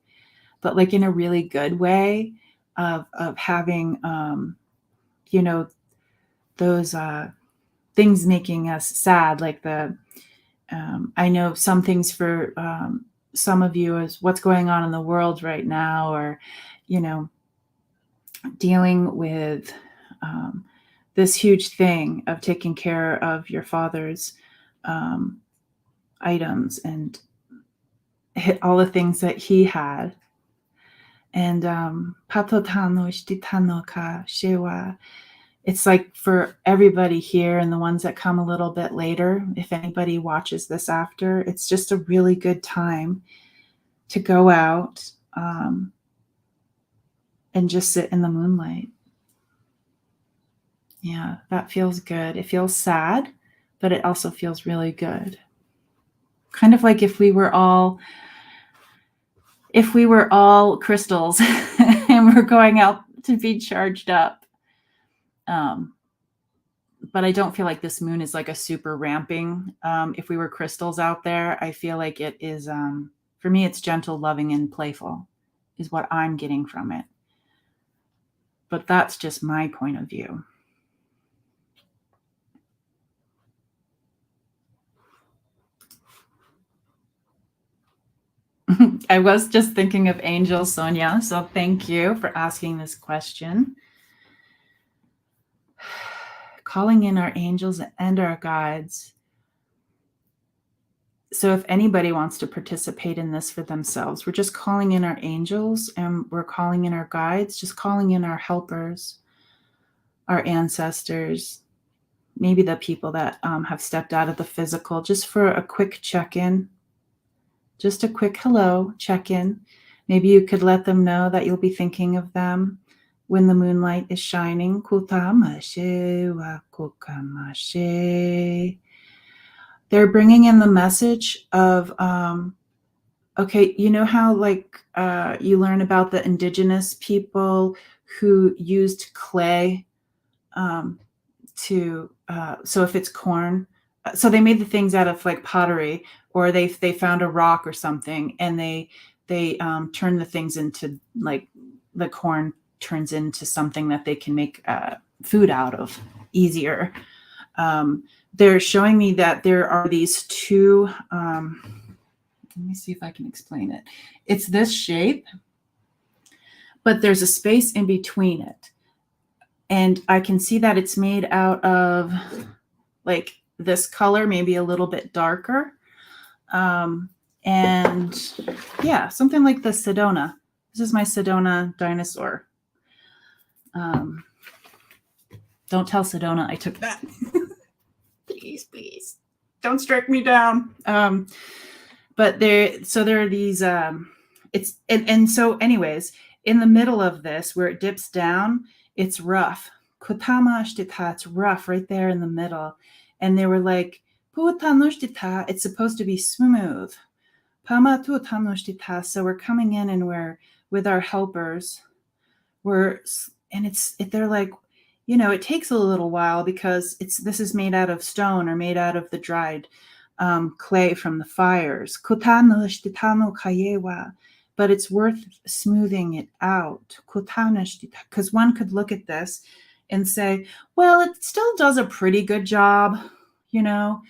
but like in a really good way of having, those things making us sad. Like I know some things for some of you is what's going on in the world right now, or, dealing with this huge thing of taking care of your father's items and all the things that he had. And it's like for everybody here and the ones that come a little bit later, if anybody watches this after, it's just a really good time to go out and just sit in the moonlight. Yeah, that feels good. It feels sad, but it also feels really good. Kind of like if we were all crystals and we're going out to be charged up. But I don't feel like this moon is like a super ramping. If we were crystals out there, I feel like it is, for me, it's gentle, loving, and playful is what I'm getting from it. but that's just my point of view. I was just thinking of angels, Sonia, so thank you for asking this question. Calling in our angels and our guides. So if anybody wants to participate in this for themselves, we're just calling in our angels and we're calling in our guides, just calling in our helpers, our ancestors, maybe the people that have stepped out of the physical, just for a quick check-in, just a quick hello, check-in. Maybe you could let them know that you'll be thinking of them when the moonlight is shining. They're bringing in the message of, okay, you know how like you learn about the indigenous people who used clay to, so if it's corn, so they made the things out of like pottery, or they found a rock or something, and they turn the things into, like, the corn turns into something that they can make food out of easier. They're showing me that there are these two, let me see if I can explain it. It's this shape, but there's a space in between it. And I can see that it's made out of like this color, maybe a little bit darker. And yeah, something like the Sedona. This is my Sedona dinosaur. Don't tell Sedona I took that. Please, please. Don't strike me down. But there are these, so anyways, in the middle of this, where it dips down, it's rough. It's rough right there in the middle. And they were like, it's supposed to be smooth. So we're coming in and we're with our helpers. They're like, you know, it takes a little while because this is made out of stone or made out of the dried clay from the fires. But it's worth smoothing it out. Because one could look at this and say, well, it still does a pretty good job, you know.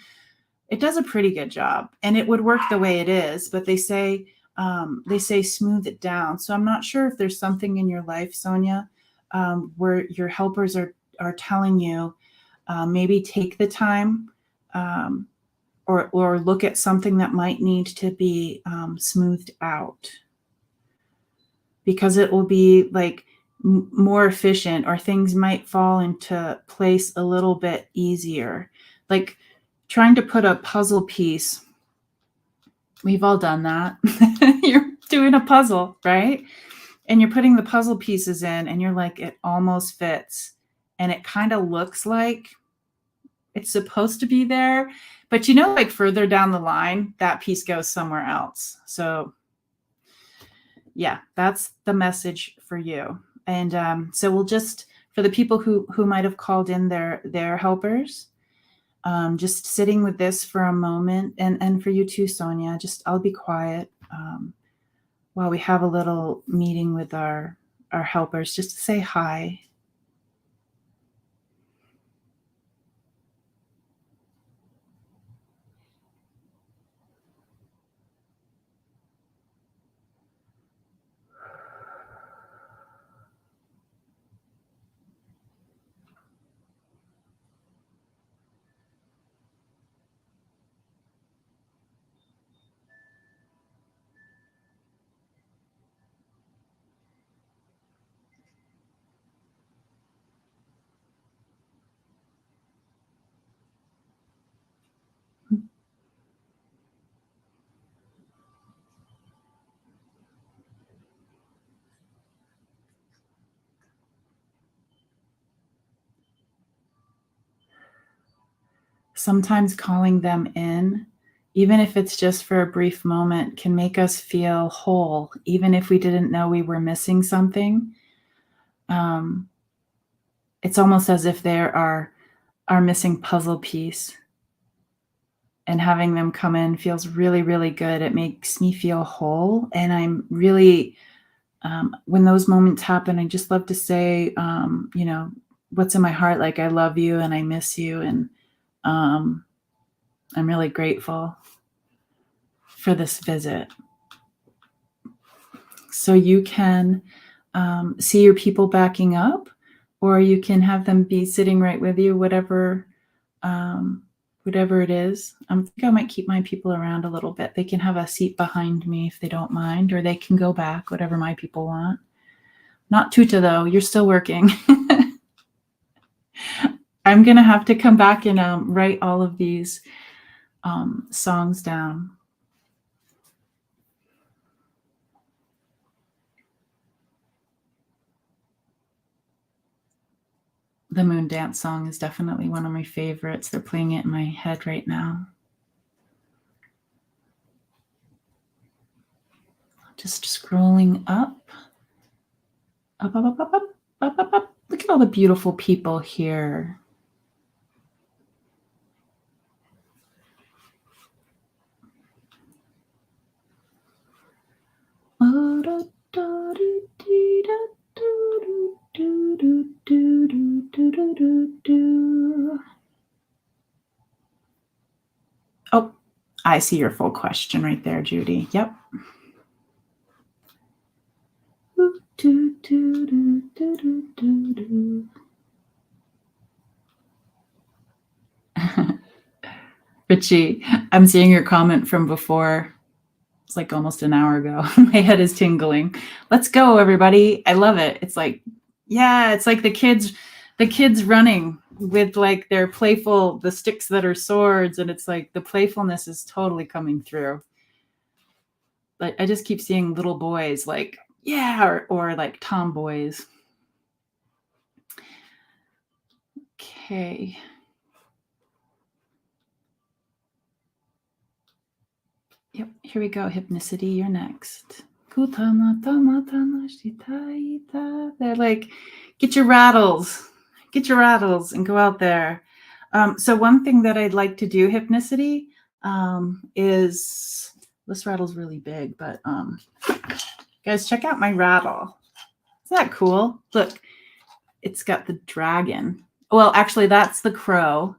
It does a pretty good job, and it would work the way it is, but they say smooth it down. So I'm not sure if there's something in your life, Sonia, where your helpers are telling you, maybe take the time, or look at something that might need to be smoothed out, because it will be like more efficient, or things might fall into place a little bit easier. Like trying to put a puzzle piece. We've all done that. You're doing a puzzle, right? And you're putting the puzzle pieces in and you're like, it almost fits. And it kind of looks like it's supposed to be there. But you know, like further down the line, that piece goes somewhere else. So yeah, that's the message for you. And so we'll just, for the people who might have called in their helpers, just sitting with this for a moment, and for you too, Sonia, just I'll be quiet while we have a little meeting with our helpers, just to say hi. Sometimes calling them in, even if it's just for a brief moment, can make us feel whole, even if we didn't know we were missing something. It's almost as if they're our missing puzzle piece. And having them come in feels really, really good. It makes me feel whole. And I'm really when those moments happen, I just love to say, what's in my heart, like I love you and I miss you, and I'm really grateful for this visit. So you can see your people backing up, or you can have them be sitting right with you, whatever it is. I think I might keep my people around a little bit. They can have a seat behind me if they don't mind, or they can go back, whatever my people want. Not Tutah, though. You're still working. I'm going to have to come back and write all of these songs down. The Moon Dance song is definitely one of my favorites. They're playing it in my head right now. Just scrolling up. Up, up, up, up, up, up, up, up. Look at all the beautiful people here. Oh, I see your full question right there, Judy. Yep. Richie, I'm seeing your comment from before. It's like almost an hour ago. My head is tingling. Let's go, everybody. I love it. It's like, yeah, it's like the kids running with like their playful, the sticks that are swords. And it's like the playfulness is totally coming through. But I just keep seeing little boys like, yeah, or like tomboys. Okay. Yep, here we go. Hypnicity, you're next. They're like, get your rattles and go out there. So one thing that I'd like to do, Hypnicity, is, this rattle's really big, but guys, check out my rattle. Isn't that cool? Look, it's got the dragon. Well, actually, that's the crow.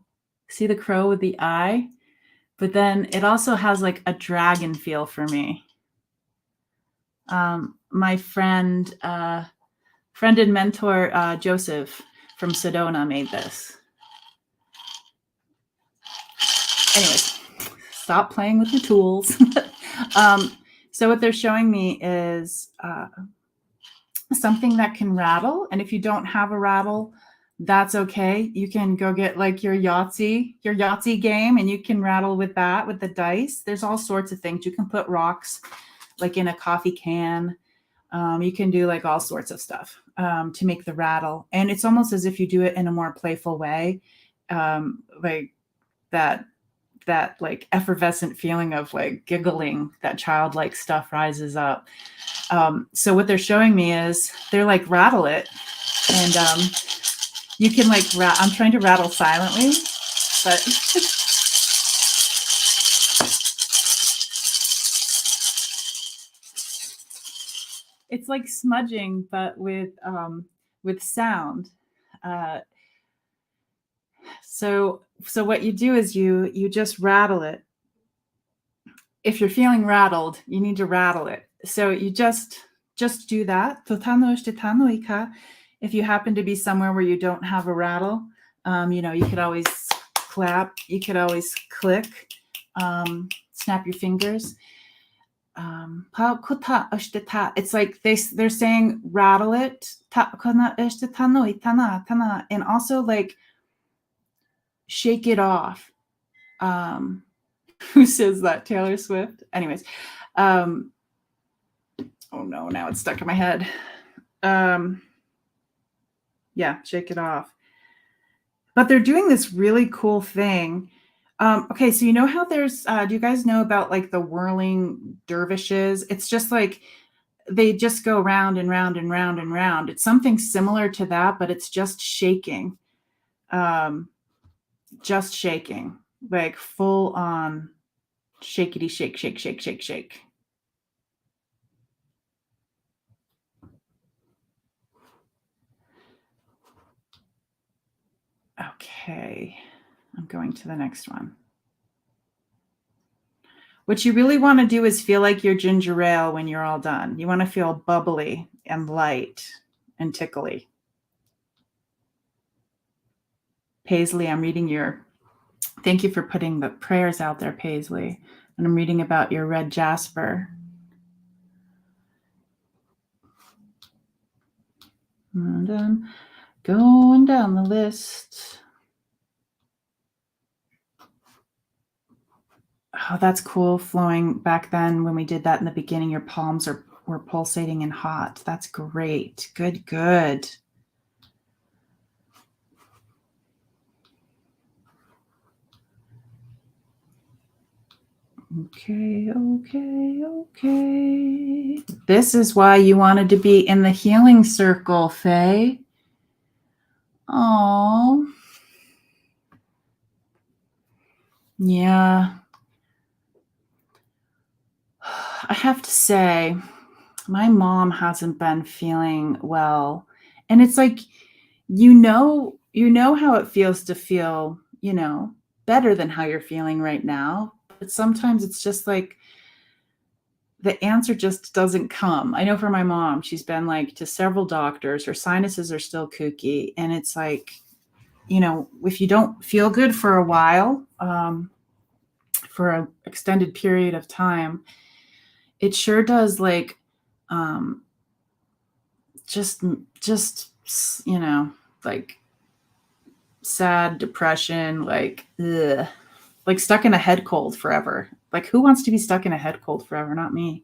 See the crow with the eye? But then it also has like a dragon feel for me. My friend and mentor, Joseph from Sedona made this. Anyways, stop playing with the tools. So what they're showing me is something that can rattle. And if you don't have a rattle, that's okay. You can go get like your Yahtzee game, and you can rattle with that, with the dice. There's all sorts of things. You can put rocks like in a coffee can. You can do like all sorts of stuff to make the rattle. And it's almost as if you do it in a more playful way. Like that like effervescent feeling of like giggling, that childlike stuff rises up. So what they're showing me is they're like, rattle it. And you can like, I'm trying to rattle silently, but it's like smudging, but with sound. So what you do is you just rattle it. If you're feeling rattled, you need to rattle it. So you just do that. If you happen to be somewhere where you don't have a rattle, you could always clap. You could always click, snap your fingers. It's like they're saying rattle it, and also like shake it off. Who says that? Taylor Swift? Anyways, oh no, now it's stuck in my head. Yeah, shake it off. But they're doing this really cool thing. Okay, so you know how there's, do you guys know about like the whirling dervishes? It's just like, they just go round and round and round and round. It's something similar to that, but it's just shaking. Just shaking, like full on shakety shake, shake, shake, shake, shake. Okay, I'm going to the next one. What you really want to do is feel like your ginger ale when you're all done. You want to feel bubbly and light and tickly. Paisley, I'm reading your, thank you for putting the prayers out there, Paisley. And I'm reading about your red jasper. And I'm going down the list. Oh, that's cool. Flowing back then when we did that in the beginning, your palms were pulsating and hot. That's great. Good, good. Okay, okay, okay. This is why you wanted to be in the healing circle, Faye. Oh. Yeah. I have to say, my mom hasn't been feeling well. And it's like, you know how it feels to feel, better than how you're feeling right now. But sometimes it's just like the answer just doesn't come. I know for my mom, she's been like to several doctors, her sinuses are still kooky. And it's like, if you don't feel good for a while, for an extended period of time, it sure does like, just, like sad depression, like, ugh, like stuck in a head cold forever. Like who wants to be stuck in a head cold forever? Not me.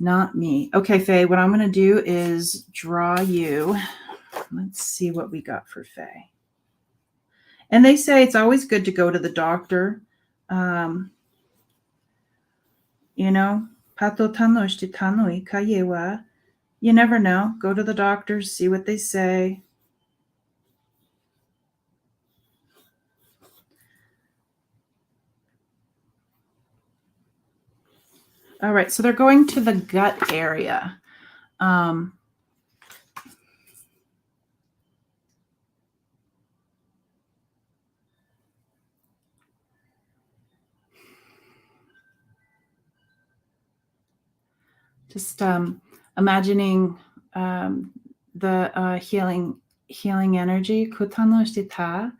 Not me. Okay, Faye, what I'm going to do is draw you. Let's see what we got for Faye. And they say it's always good to go to the doctor. Pato tanoshti tanui kayewa. You never know. Go to the doctors, see what they say. All right, so they're going to the gut area. Just imagining the healing energy, Tutah,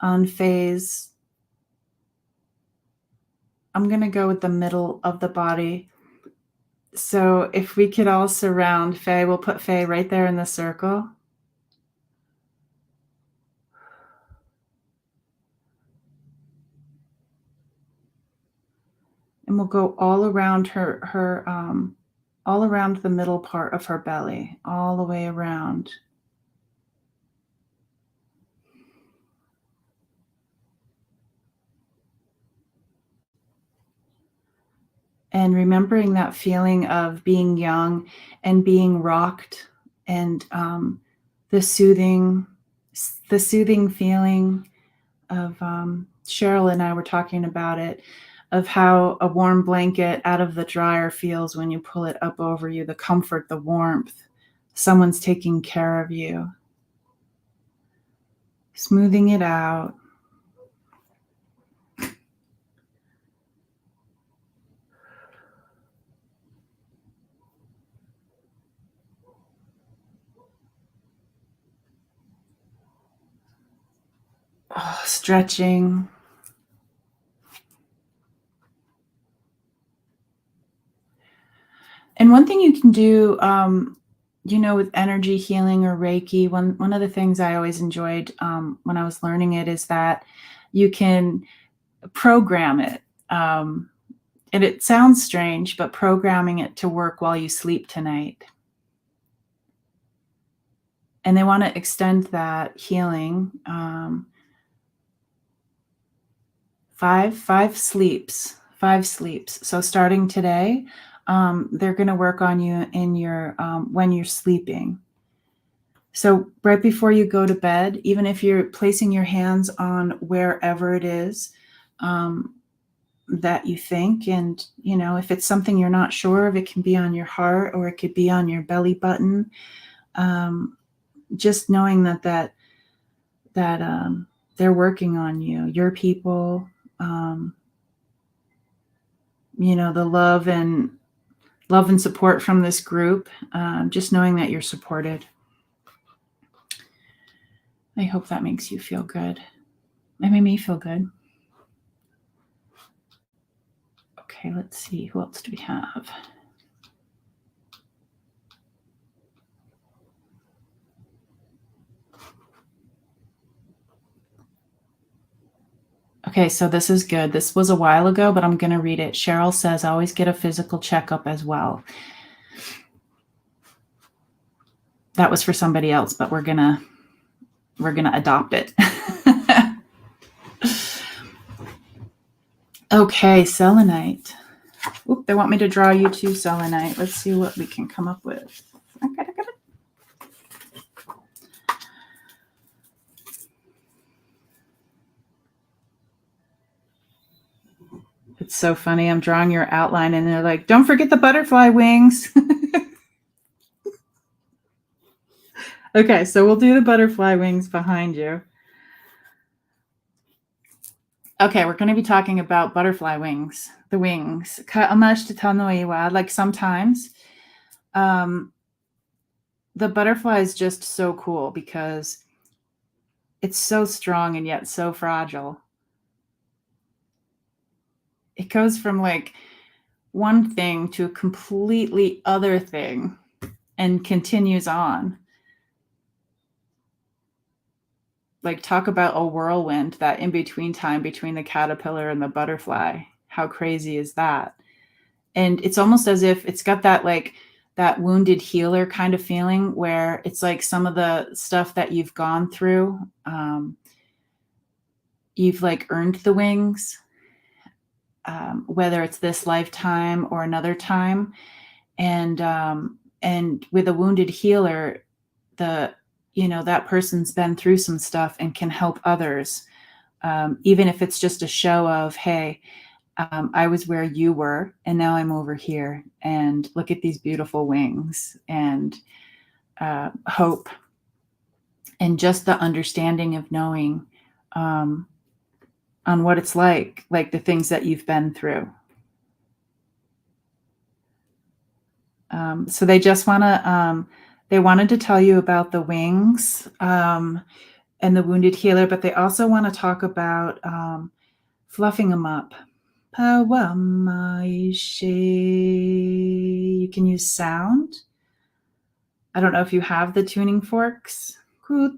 on Faye's. I'm going to go with the middle of the body. So if we could all surround Faye, we'll put Faye right there in the circle. And we'll go all around her all around the middle part of her belly, all the way around. And remembering that feeling of being young and being rocked, and the soothing feeling of Cheryl and I were talking about it, of how a warm blanket out of the dryer feels when you pull it up over you, the comfort, the warmth, someone's taking care of you. Smoothing it out. Oh, stretching. And one thing you can do, with energy healing or Reiki, one of the things I always enjoyed when I was learning it is that you can program it. And it sounds strange, but programming it to work while you sleep tonight. And they want to extend that healing. 5 sleeps. So starting today, they're going to work on you in your when you're sleeping. So right before you go to bed, even if you're placing your hands on wherever it is that you think, and if it's something you're not sure of, it can be on your heart or it could be on your belly button. Just knowing that they're working on you, your people, the love and support from this group, just knowing that you're supported. I hope that makes you feel good. It made me feel good. Okay, let's see. Who else do we have? Okay, so this is good. This was a while ago, but I'm going to read it. Cheryl says, always get a physical checkup as well. That was for somebody else, but we're gonna adopt it. Okay, selenite. Oop, they want me to draw you to selenite. Let's see what we can come up with. It's so funny. I'm drawing your outline and they're like, don't forget the butterfly wings. Okay, so we'll do the butterfly wings behind you. Okay, we're going to be talking about butterfly wings, the wings. Like sometimes the butterfly is just so cool because it's so strong and yet so fragile. It goes from like one thing to a completely other thing and continues on. Like, talk about a whirlwind, that in-between time between the caterpillar and the butterfly. How crazy is that? And it's almost as if it's got that like that wounded healer kind of feeling where it's like some of the stuff that you've gone through, you've like earned the wings, whether it's this lifetime or another time. And with a wounded healer, that person's been through some stuff and can help others. Even if it's just a show of, hey, I was where you were and now I'm over here and look at these beautiful wings, and hope, and just the understanding of knowing on what it's like the things that you've been through. So they just want to, they wanted to tell you about the wings and the wounded healer, but they also want to talk about fluffing them up. You can use sound. I don't know if you have the tuning forks, but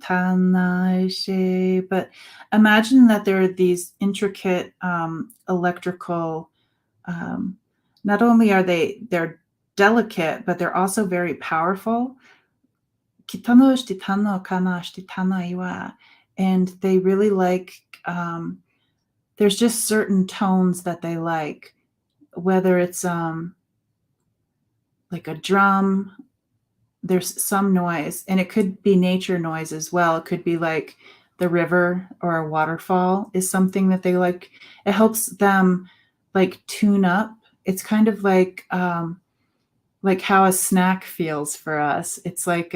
imagine that there are these intricate electrical, not only are they're delicate, but they're also very powerful. And they really like, there's just certain tones that they like, whether it's like a drum, there's some noise, and it could be nature noise as well. It could be like the river or a waterfall is something that they like. It helps them like tune up. It's kind of like how a snack feels for us. It's like,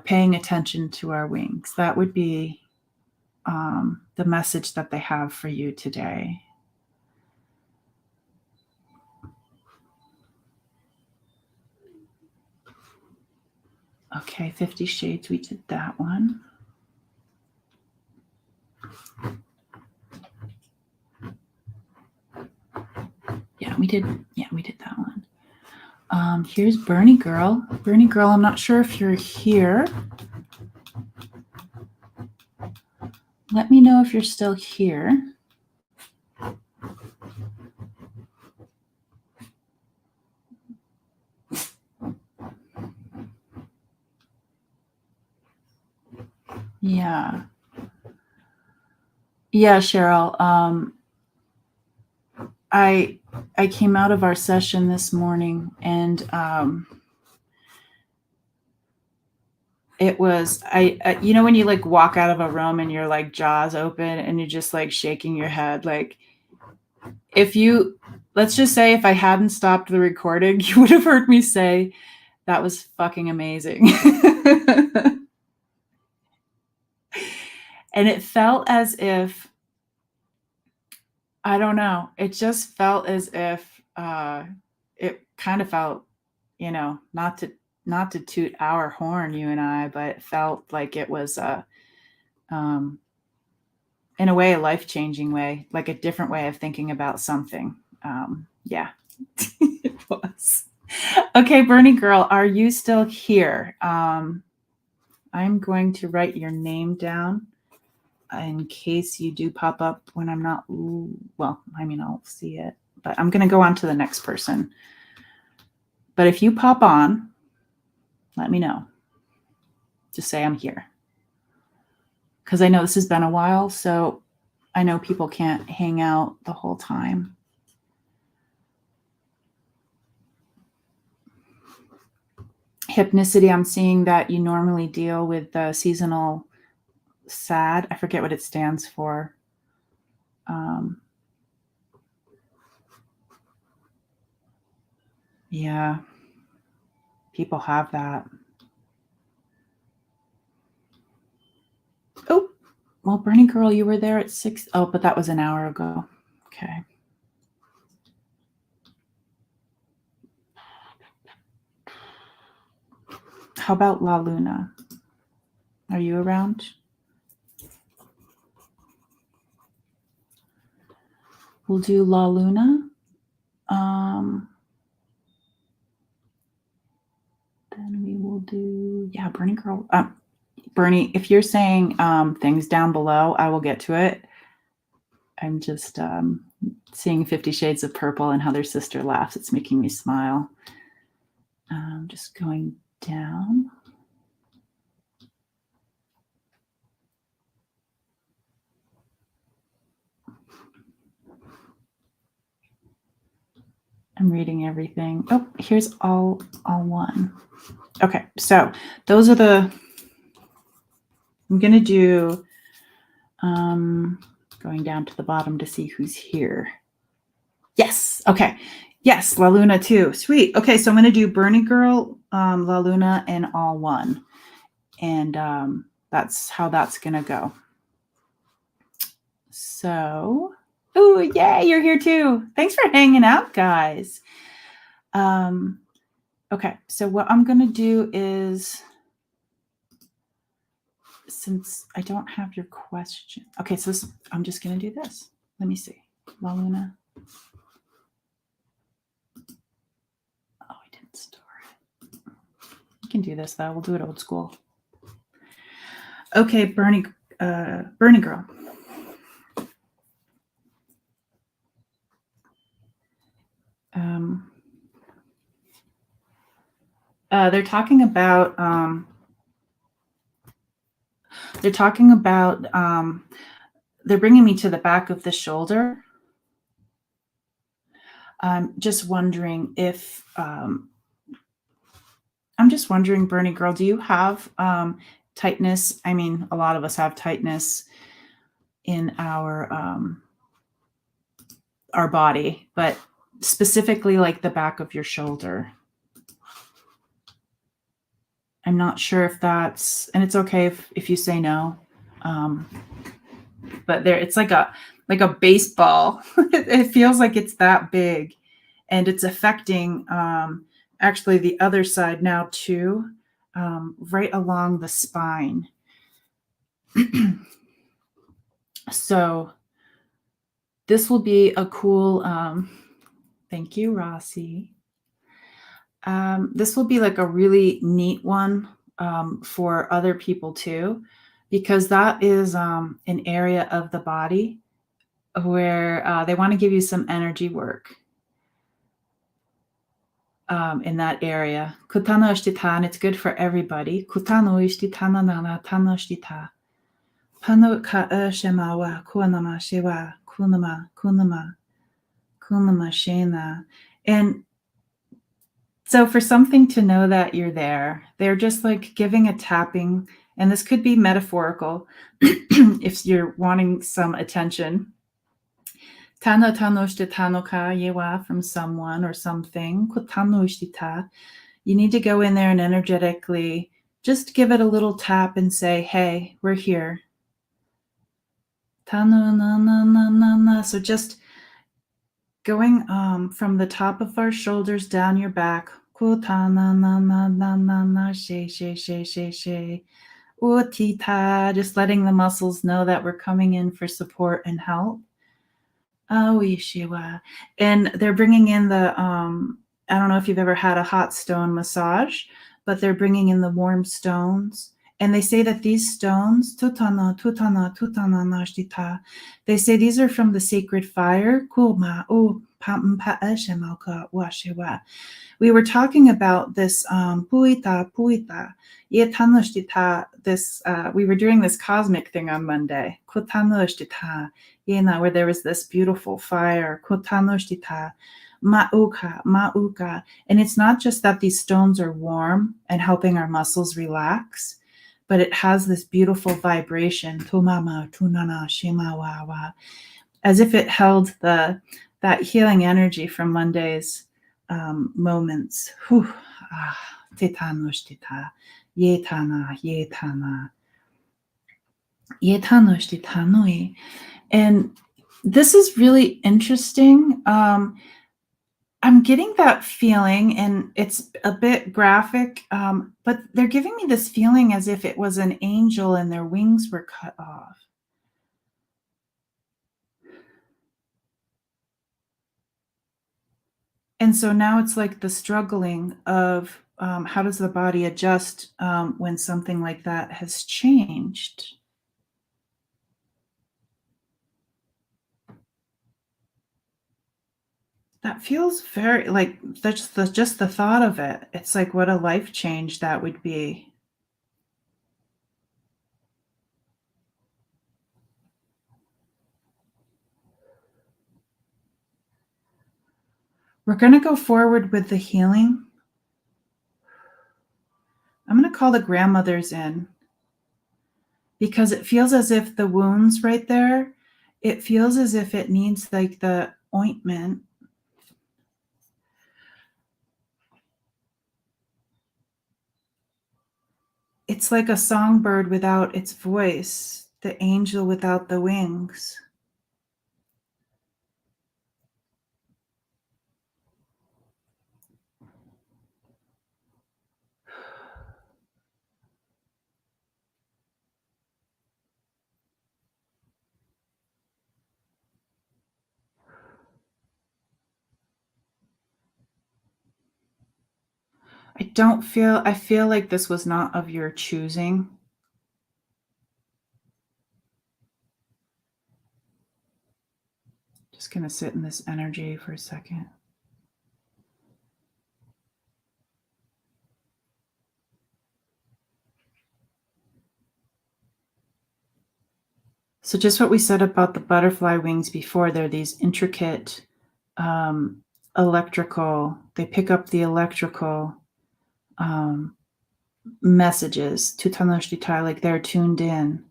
paying attention to our wings. That would be the message that they have for you today. Okay, 50 Shades, we did that one. Yeah, we did that one. Here's Bernie Girl. Bernie Girl, I'm not sure if you're here. Let me know if you're still here. Yeah. Yeah, Cheryl. I came out of our session this morning, and it was when you like walk out of a room and your like jaws open and you're just like shaking your head, like let's just say if I hadn't stopped the recording, you would have heard me say that was fucking amazing. And it felt as if, I don't know, it just felt as if it kind of felt, not to toot our horn, you and I, but it felt like it was in a way, a life-changing way, like a different way of thinking about something. Yeah, it was. Okay, Bernie girl, are you still here? I'm going to write your name down in case you do pop up when I'm not, well, I mean, I'll see it, but I'm going to go on to the next person. But if you pop on, let me know. Just say I'm here. Because I know this has been a while, so I know people can't hang out the whole time. Hypnicity, I'm seeing that you normally deal with seasonal SAD. I forget what it stands for. Yeah, people have that. Oh, well, Bernie girl, you were there at 6. Oh, but that was an hour ago. Okay. How about La Luna? Are you around? We'll do La Luna. Then we will do, yeah, Bernie girl. Bernie, if you're saying things down below, I will get to it. I'm just seeing 50 Shades of Purple and how their sister laughs. It's making me smile. Just going down. I'm reading everything. Oh, here's all one. Okay, so those are the, I'm going to do, going down to the bottom to see who's here. Yes, okay. Yes, La Luna too. Sweet. Okay, so I'm going to do Bernie Girl, La Luna, and all one. And that's how that's going to go. So, oh, yay, you're here too. Thanks for hanging out, guys. Okay, so what I'm going to do is, since I don't have your question. Okay, so I'm just going to do this. Let me see. La Luna. Oh, I didn't store it. You can do this, though. We'll do it old school. Okay, Bernie girl. They're talking about they're bringing me to the back of the shoulder. I'm just wondering if Bernie girl, do you have tightness? I mean, a lot of us have tightness in our body, but specifically like the back of your shoulder. I'm not sure if that's, and it's okay if you say no. But there, it's like a baseball. It feels like it's that big, and it's affecting actually the other side now too, right along the spine. So this will be a cool, thank you, Rossi. This will be like a really neat one for other people too, because that is an area of the body where they want to give you some energy work in that area. Kutano ishtita, and it's good for everybody. Kutano ishtita nana tano ishtita. Pano ka shemawa kunama shewa kunama shena. And so for something to know that you're there, they're just like giving a tapping, and this could be metaphorical if you're wanting some attention. Tano tanoshita tanoka yewa, from someone or something. Kutanoshita. You need to go in there and energetically just give it a little tap and say, hey, we're here. Tanu na na na na na. So just going from the top of our shoulders down your back. Kuta na na na na na na she she she she she. Utita. Just letting the muscles know that we're coming in for support and help. Aoishiwa. And they're bringing in the I don't know if you've ever had a hot stone massage, but they're bringing in the warm stones. And they say that these stones, tutana, tutana, tutana, nashtita, they say these are from the sacred fire. Kuma, washiwa. We were talking about this puita, puita, yetanoshtita, this, we were doing this cosmic thing on Monday. Kutanoshtita, where there was this beautiful fire. Kutanoshtita, ma'uka, ma'uka. And it's not just that these stones are warm and helping our muscles relax, but it has this beautiful vibration, tumama, tunana, shimawawa, as if it held that healing energy from Monday's moments. Tetanoshtita, yetana, yetana, yetanoshtita. And this is really interesting. I'm getting that feeling, and it's a bit graphic, but they're giving me this feeling as if it was an angel and their wings were cut off. And so now it's like the struggling of how does the body adjust when something like that has changed? That feels very like that's just the thought of it. It's like what a life change that would be. We're going to go forward with the healing. I'm going to call the grandmothers in because it feels as if the wounds right there, it feels as if it needs like the ointment. It's like a songbird without its voice, the angel without the wings. I feel like this was not of your choosing. Just going to sit in this energy for a second. So just what we said about the butterfly wings before, they're these intricate electrical, they pick up the electrical messages to Tanoshtita, like they're tuned in.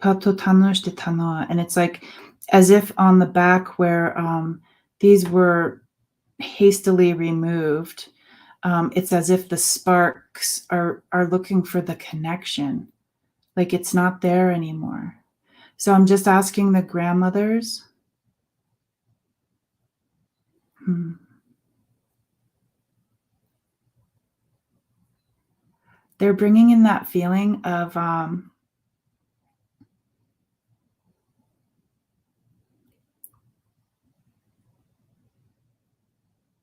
And it's like as if on the back where these were hastily removed, it's as if the sparks are looking for the connection, like it's not there anymore. So I'm just asking the grandmothers. They're bringing in that feeling of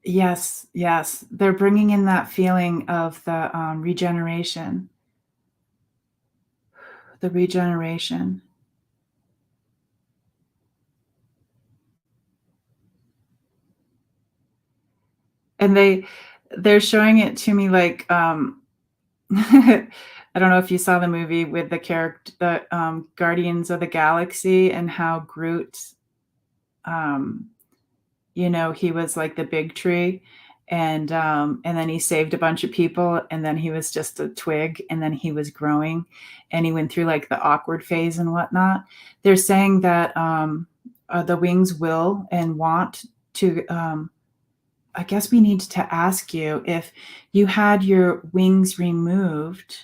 yes, they're bringing in that feeling of the regeneration. The regeneration. And they're showing it to me like I don't know if you saw the movie with the character, the Guardians of the Galaxy, and how Groot, he was like the big tree, and then he saved a bunch of people, and then he was just a twig, and then he was growing, and he went through like the awkward phase and whatnot. They're saying that the wings will and want to. I guess we need to ask you if you had your wings removed.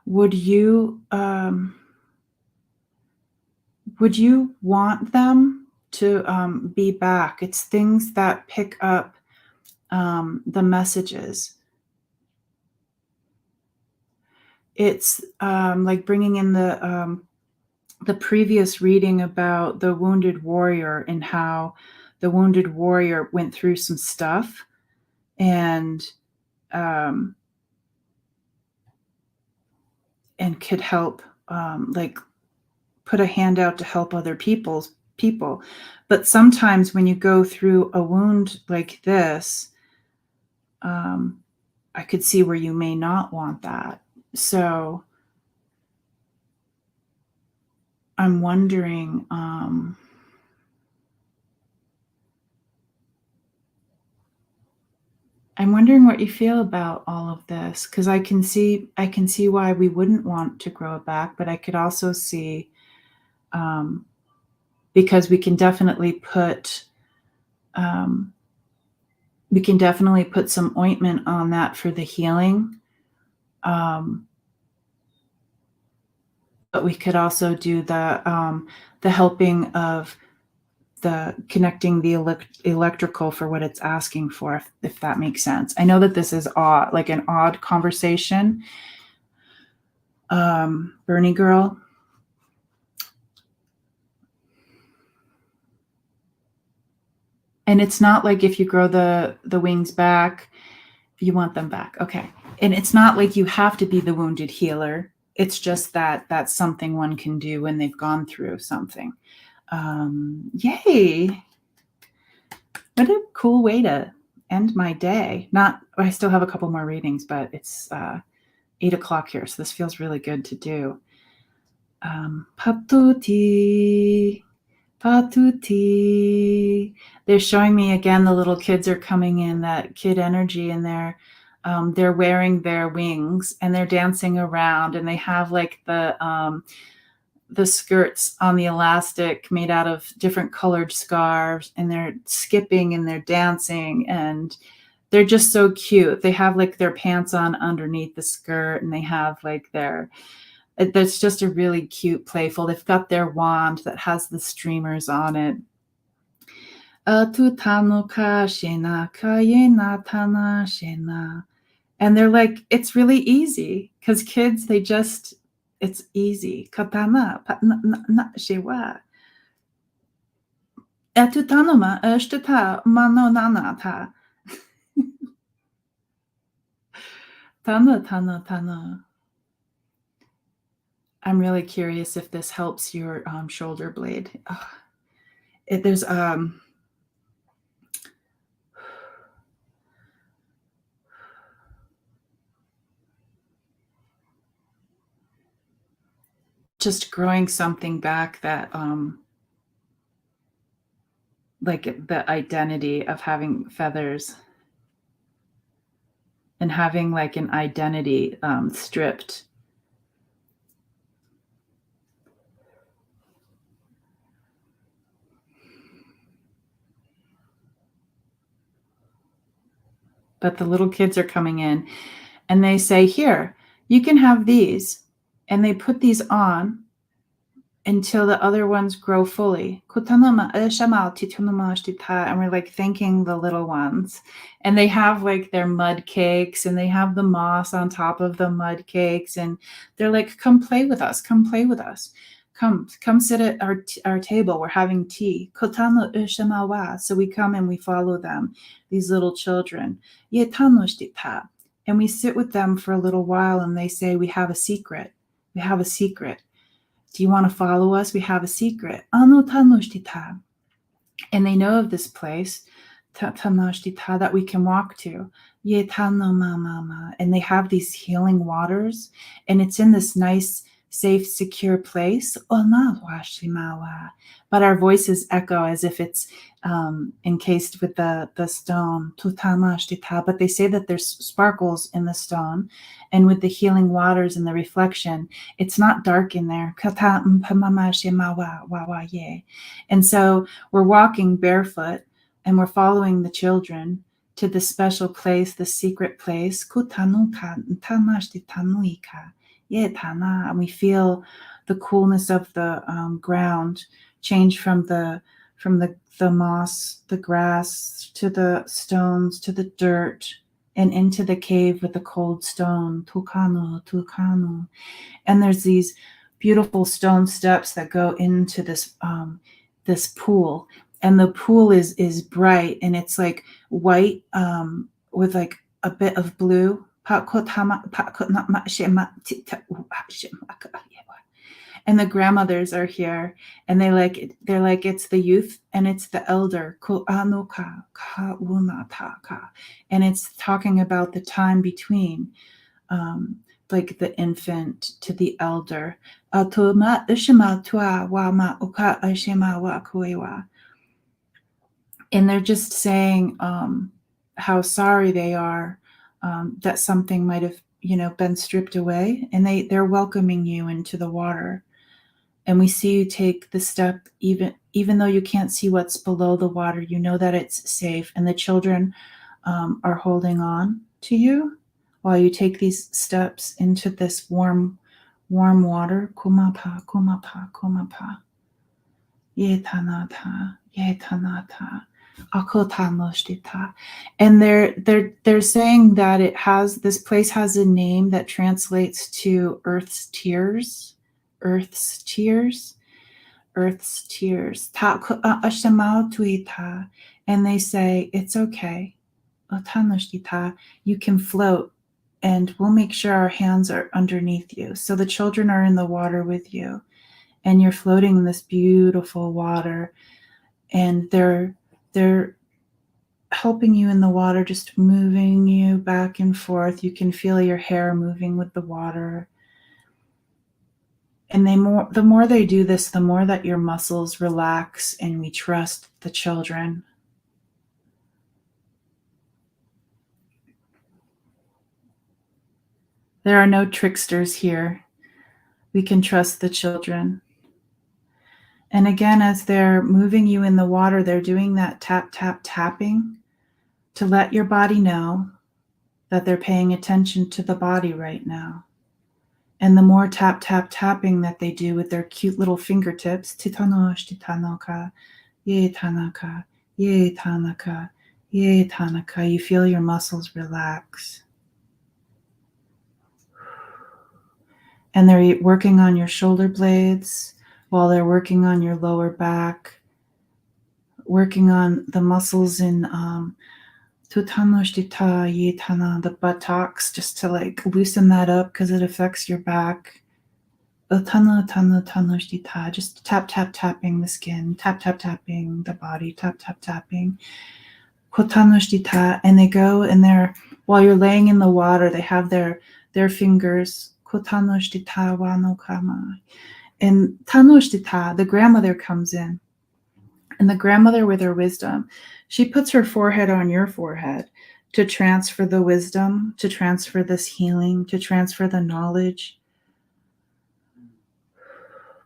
would you want them to be back? It's things that pick up the messages. It's like bringing in the previous reading about the wounded warrior and how the wounded warrior went through some stuff and could help, like put a hand out to help other people. But sometimes when you go through a wound like this, I could see where you may not want that. So I'm wondering, what you feel about all of this, because I can see why we wouldn't want to grow it back, but I could also see, because we can definitely put some ointment on that for the healing. But we could also do the helping of the connecting the electrical for what it's asking for, if that makes sense. I know that this is odd, like an odd conversation, Bernie girl. And it's not like if you grow the wings back, you want them back. Okay. And it's not like you have to be the wounded healer. It's just that that's something one can do when they've gone through something. Yay. What a cool way to end my day. I still have a couple more readings, but it's 8:00 here, so this feels really good to do. Patuti. They're showing me again, the little kids are coming in, that kid energy, and they're wearing their wings and they're dancing around, and they have like the skirts on the elastic made out of different colored scarves, and they're skipping and they're dancing, and they're just so cute. They have like their pants on underneath the skirt, and they have like that's just a really cute, playful. They've got their wand that has the streamers on it. And they're like, it's really easy, because kids, it's easy. Katana, shewa. Etutanoma, shtata, manonanata. Tana. I'm really curious if this helps your shoulder blade. There's just growing something back that like the identity of having feathers and having like an identity stripped. But the little kids are coming in and they say, here, you can have these. And they put these on until the other ones grow fully. And we're like thanking the little ones. And they have like their mud cakes, and they have the moss on top of the mud cakes. And they're like, come play with us. Come play with us. Come sit at our table. We're having tea. So we come and we follow them, these little children. And we sit with them for a little while, and they say, we have a secret. We have a secret. Do you want to follow us? We have a secret. And they know of this place that we can walk to. And they have these healing waters, and it's in this nice, safe, secure place. But our voices echo as if it's encased with the stone. But they say that there's sparkles in the stone, and with the healing waters and the reflection, it's not dark in there. And so we're walking barefoot, and we're following the children to the special place, the secret place. Yetana. And we feel the coolness of the ground change from the moss, the grass, to the stones, to the dirt, and into the cave with the cold stone. Tukano, tukano. And there's these beautiful stone steps that go into this pool, and the pool is bright, and it's like white with like a bit of blue. And the grandmothers are here, and they're like it's the youth and it's the elder. And it's talking about the time between like the infant to the elder. And they're just saying how sorry they are that something might have, been stripped away, and they're welcoming you into the water. And we see you take the step, even though you can't see what's below the water, you know that it's safe, and the children are holding on to you while you take these steps into this warm water. Kumapa, kumapa, kumapa. Yetanata, yetanata, akotanoshtita. And they're saying that this place has a name that translates to earth's tears, earth's tears, earth's tears. Ta ashamau tuita. And they say, it's okay. Otanoshtita, you can float, and we'll make sure our hands are underneath you. So the children are in the water with you, and you're floating in this beautiful water, and they're helping you in the water, just moving you back and forth. You can feel your hair moving with the water. And the more they do this, the more that your muscles relax, and we trust the children. There are no tricksters here. We can trust the children. And again, as they're moving you in the water, they're doing that tap, tap, tapping to let your body know that they're paying attention to the body right now. And the more tap, tap, tapping that they do with their cute little fingertips, titanosh, titanoka, ye tanaka, ye tanaka, ye tanaka, you feel your muscles relax. And they're working on your shoulder blades while they're working on your lower back, working on the muscles in the buttocks, just to like loosen that up because it affects your back. Just tap, tap, tapping the skin, tap, tap, tapping the body, tap, tap, tapping. And they go, and while you're laying in the water, they have their fingers. And Tanoshtita, the grandmother comes in. And the grandmother, with her wisdom, she puts her forehead on your forehead to transfer the wisdom, to transfer this healing, to transfer the knowledge.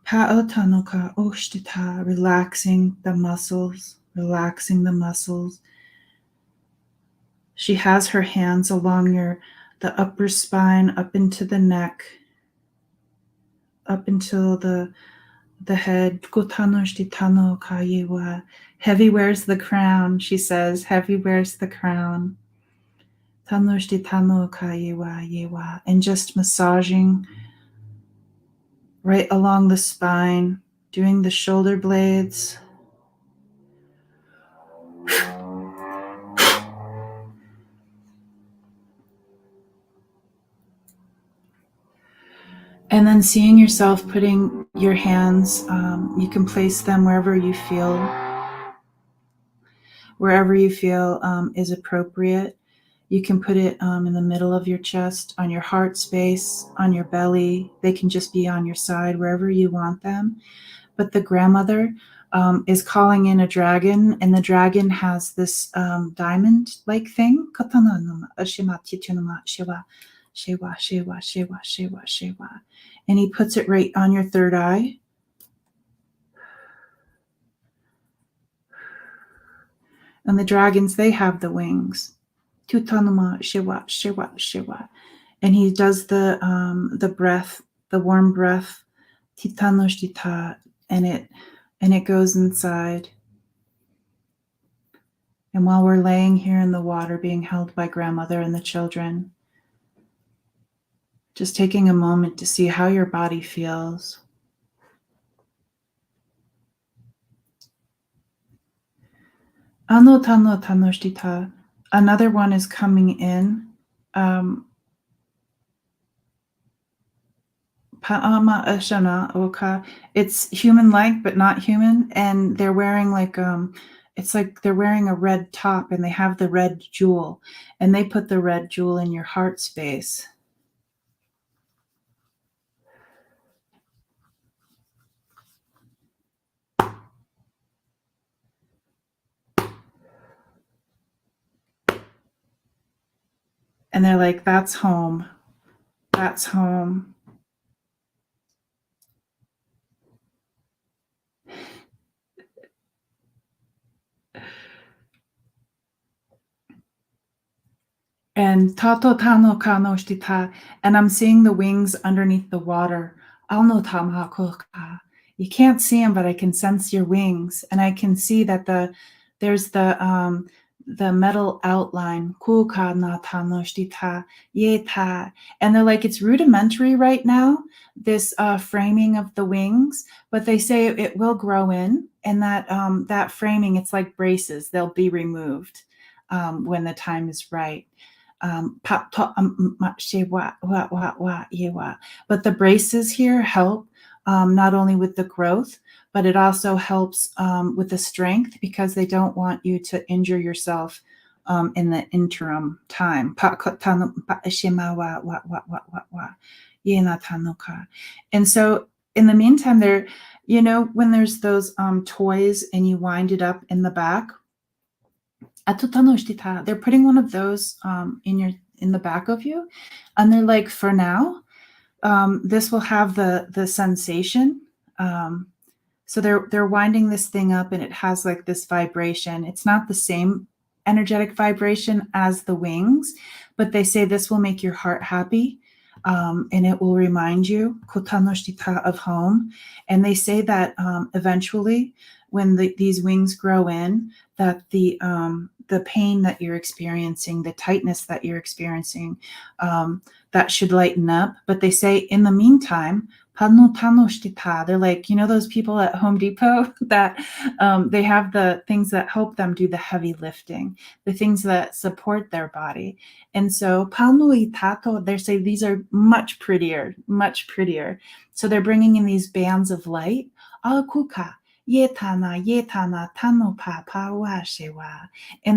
Pa'otanoka oshtita, relaxing the muscles, relaxing the muscles. She has her hands along the upper spine, up into the neck, up until the head. Heavy wears the crown, she says. Heavy wears the crown. And just massaging right along the spine, doing the shoulder blades. And then seeing yourself putting your hands, you can place them wherever you feel is appropriate. You can put it in the middle of your chest, on your heart space, on your belly. They can just be on your side, wherever you want them. But the grandmother is calling in a dragon, and the dragon has this diamond-like thing. Shewa, shewa, shewa, shewa, shewa. And he puts it right on your third eye. And the dragons, they have the wings. Tutanuma, shewa, shewa, shewa. And he does the breath, the warm breath, Tutah, and it goes inside. And while we're laying here in the water, being held by grandmother and the children, just taking a moment to see how your body feels. Another one is coming in. It's human-like, but not human. And they're wearing it's like they're wearing a red top, and they have the red jewel, and they put the red jewel in your heart space. And they're like, that's home. That's home. And tato tano kano shtita, and I'm seeing the wings underneath the water. Alno tamakoka. You can't see them, but I can sense your wings, and I can see that there's the metal outline. Kuka na tano shtita yeta, and they're like, it's rudimentary right now, this framing of the wings, but they say it will grow in, and that framing, it's like braces. They'll be removed when the time is right. But the braces here help not only with the growth, but it also helps with the strength, because they don't want you to injure yourself in the interim time. And so in the meantime, when there's those toys and you wind it up in the back, they're putting one of those in the back of you, and they're like, for now, this will have the sensation. So they're winding this thing up, and it has like this vibration. It's not the same energetic vibration as the wings, but they say this will make your heart happy, and it will remind you of home. And they say that eventually, when these wings grow in, that the pain that you're experiencing, the tightness that you're experiencing, that should lighten up. But they say in the meantime, they're like, those people at Home Depot that they have the things that help them do the heavy lifting, the things that support their body. And so they say these are much prettier, much prettier. So they're bringing in these bands of light. And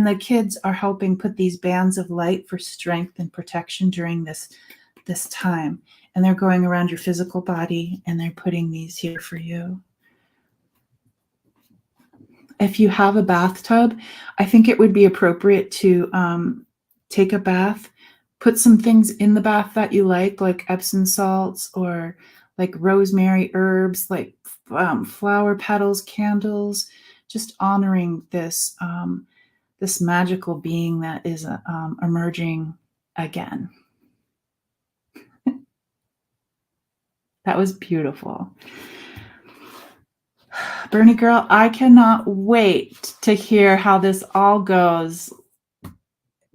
the kids are helping put these bands of light for strength and protection during this time. And they're going around your physical body, and they're putting these here for you. If you have a bathtub, I think it would be appropriate to take a bath, put some things in the bath that you like Epsom salts, or like rosemary herbs, like flower petals, candles, just honoring this magical being that is emerging again. That was beautiful. Bernie girl, I cannot wait to hear how this all goes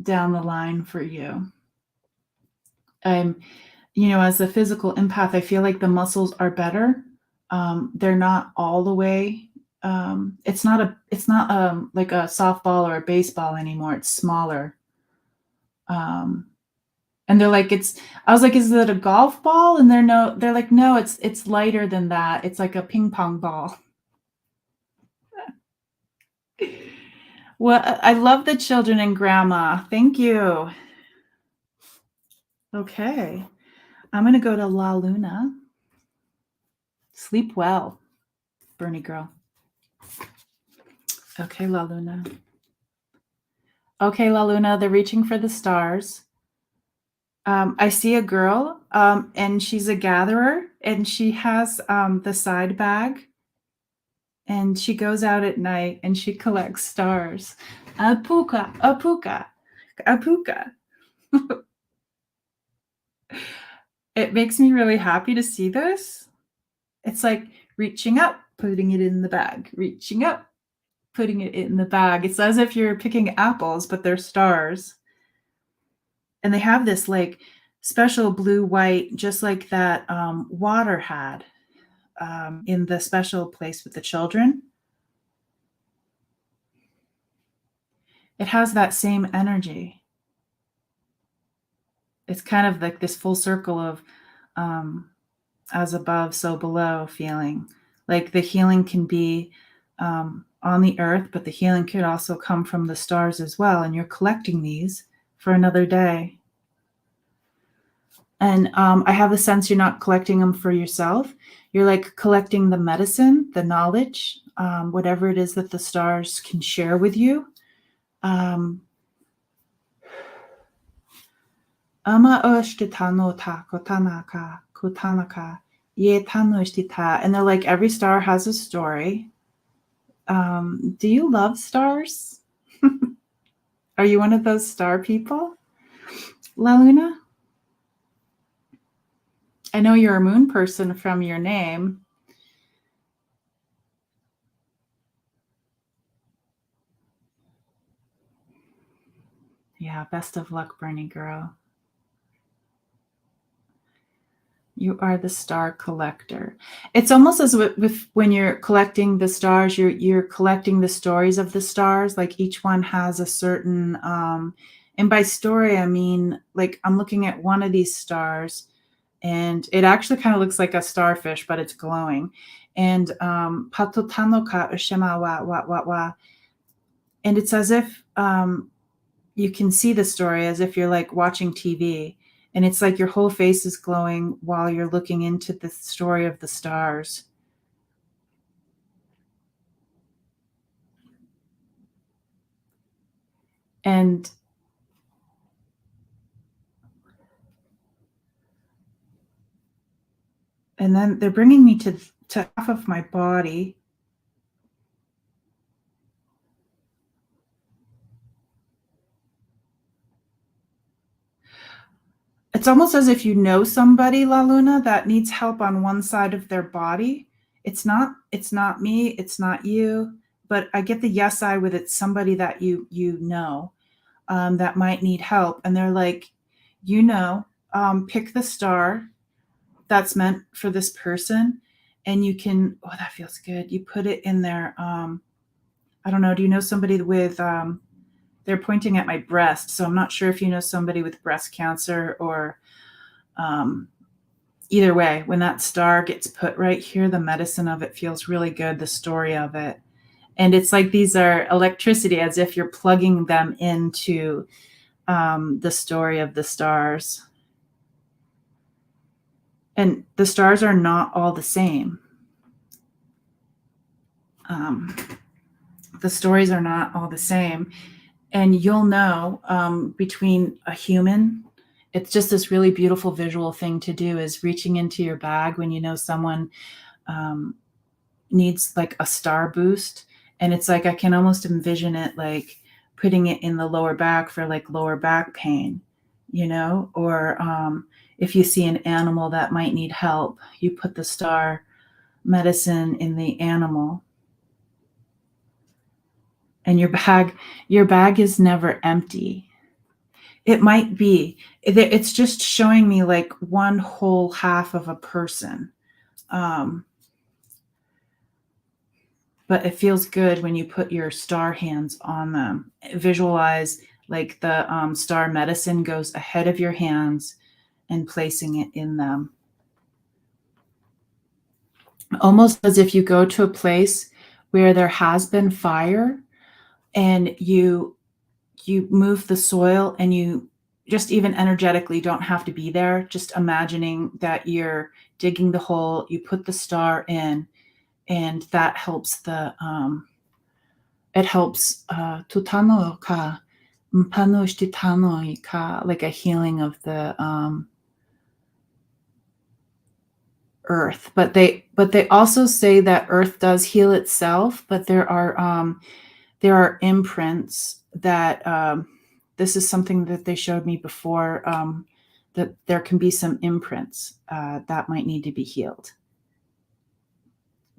down the line for you. As a physical empath, I feel like the muscles are better. They're not all the way. It's not like a softball or a baseball anymore. It's smaller. And they're like, I was like, is it a golf ball? And they're like, no, it's lighter than that. It's like a ping pong ball. Well, I love the children and grandma. Thank you. Okay. I'm going to go to La Luna. Sleep well, Bernie girl. Okay, La Luna. Okay, La Luna, they're reaching for the stars. I see a girl, and she's a gatherer, and she has the side bag, and she goes out at night and she collects stars. Apuka, apuka, apuka. It makes me really happy to see this. It's like reaching up, putting it in the bag, reaching up, putting it in the bag. It's as if you're picking apples, but they're stars. And they have this like special blue white, just like that water had in the special place with the children. It has that same energy. It's kind of like this full circle of as above, so below feeling. Like the healing can be on the earth, but the healing could also come from the stars as well. And you're collecting these for another day. And I have the sense you're not collecting them for yourself. You're like collecting the medicine, the knowledge, whatever it is that the stars can share with you. Ama Tutah kotanaka kotanaka ye Tutah. And they're like, every star has a story. Do you love stars? Are you one of those star people, La Luna? I know you're a moon person from your name. Yeah, best of luck, Bernie girl. You are the star collector. It's almost as if when you're collecting the stars, you're collecting the stories of the stars. Like each one has a certain, and by story, I mean, like I'm looking at one of these stars and it actually kind of looks like a starfish, but it's glowing. And patotanoka ushima wa. And it's as if you can see the story as if you're like watching TV. And it's like your whole face is glowing while you're looking into the story of the stars. And then they're bringing me to half of my body. It's almost as if you know somebody, La Luna, that needs help on one side of their body. It's not me, it's not you, but I get the yes I with it's somebody that you know that might need help. And they're like, pick the star that's meant for this person. And you can, oh, that feels good. You put it in there. I don't know. Do you know somebody with, they're pointing at my breast. So I'm not sure if you know somebody with breast cancer or either way, when that star gets put right here, the medicine of it feels really good. The story of it. And it's like these are electricity as if you're plugging them into the story of the stars. And the stars are not all the same. The stories are not all the same. And you'll know between a human, it's just this really beautiful visual thing to do is reaching into your bag when you know someone needs like a star boost. And it's like I can almost envision it like putting it in the lower back for like lower back pain, or if you see an animal that might need help, you put the star medicine in the animal. And your bag is never empty. It might be. It's just showing me like one whole half of a person. But it feels good when you put your star hands on them. Visualize like the star medicine goes ahead of your hands and placing it in them. Almost as if you go to a place where there has been fire and you move the soil and you just even energetically don't have to be there. Just imagining that you're digging the hole, you put the star in, and that helps it helps tutano ka mpano ka, like a healing of the earth. But they also say that earth does heal itself, but there are imprints that this is something that they showed me before that there can be some imprints that might need to be healed.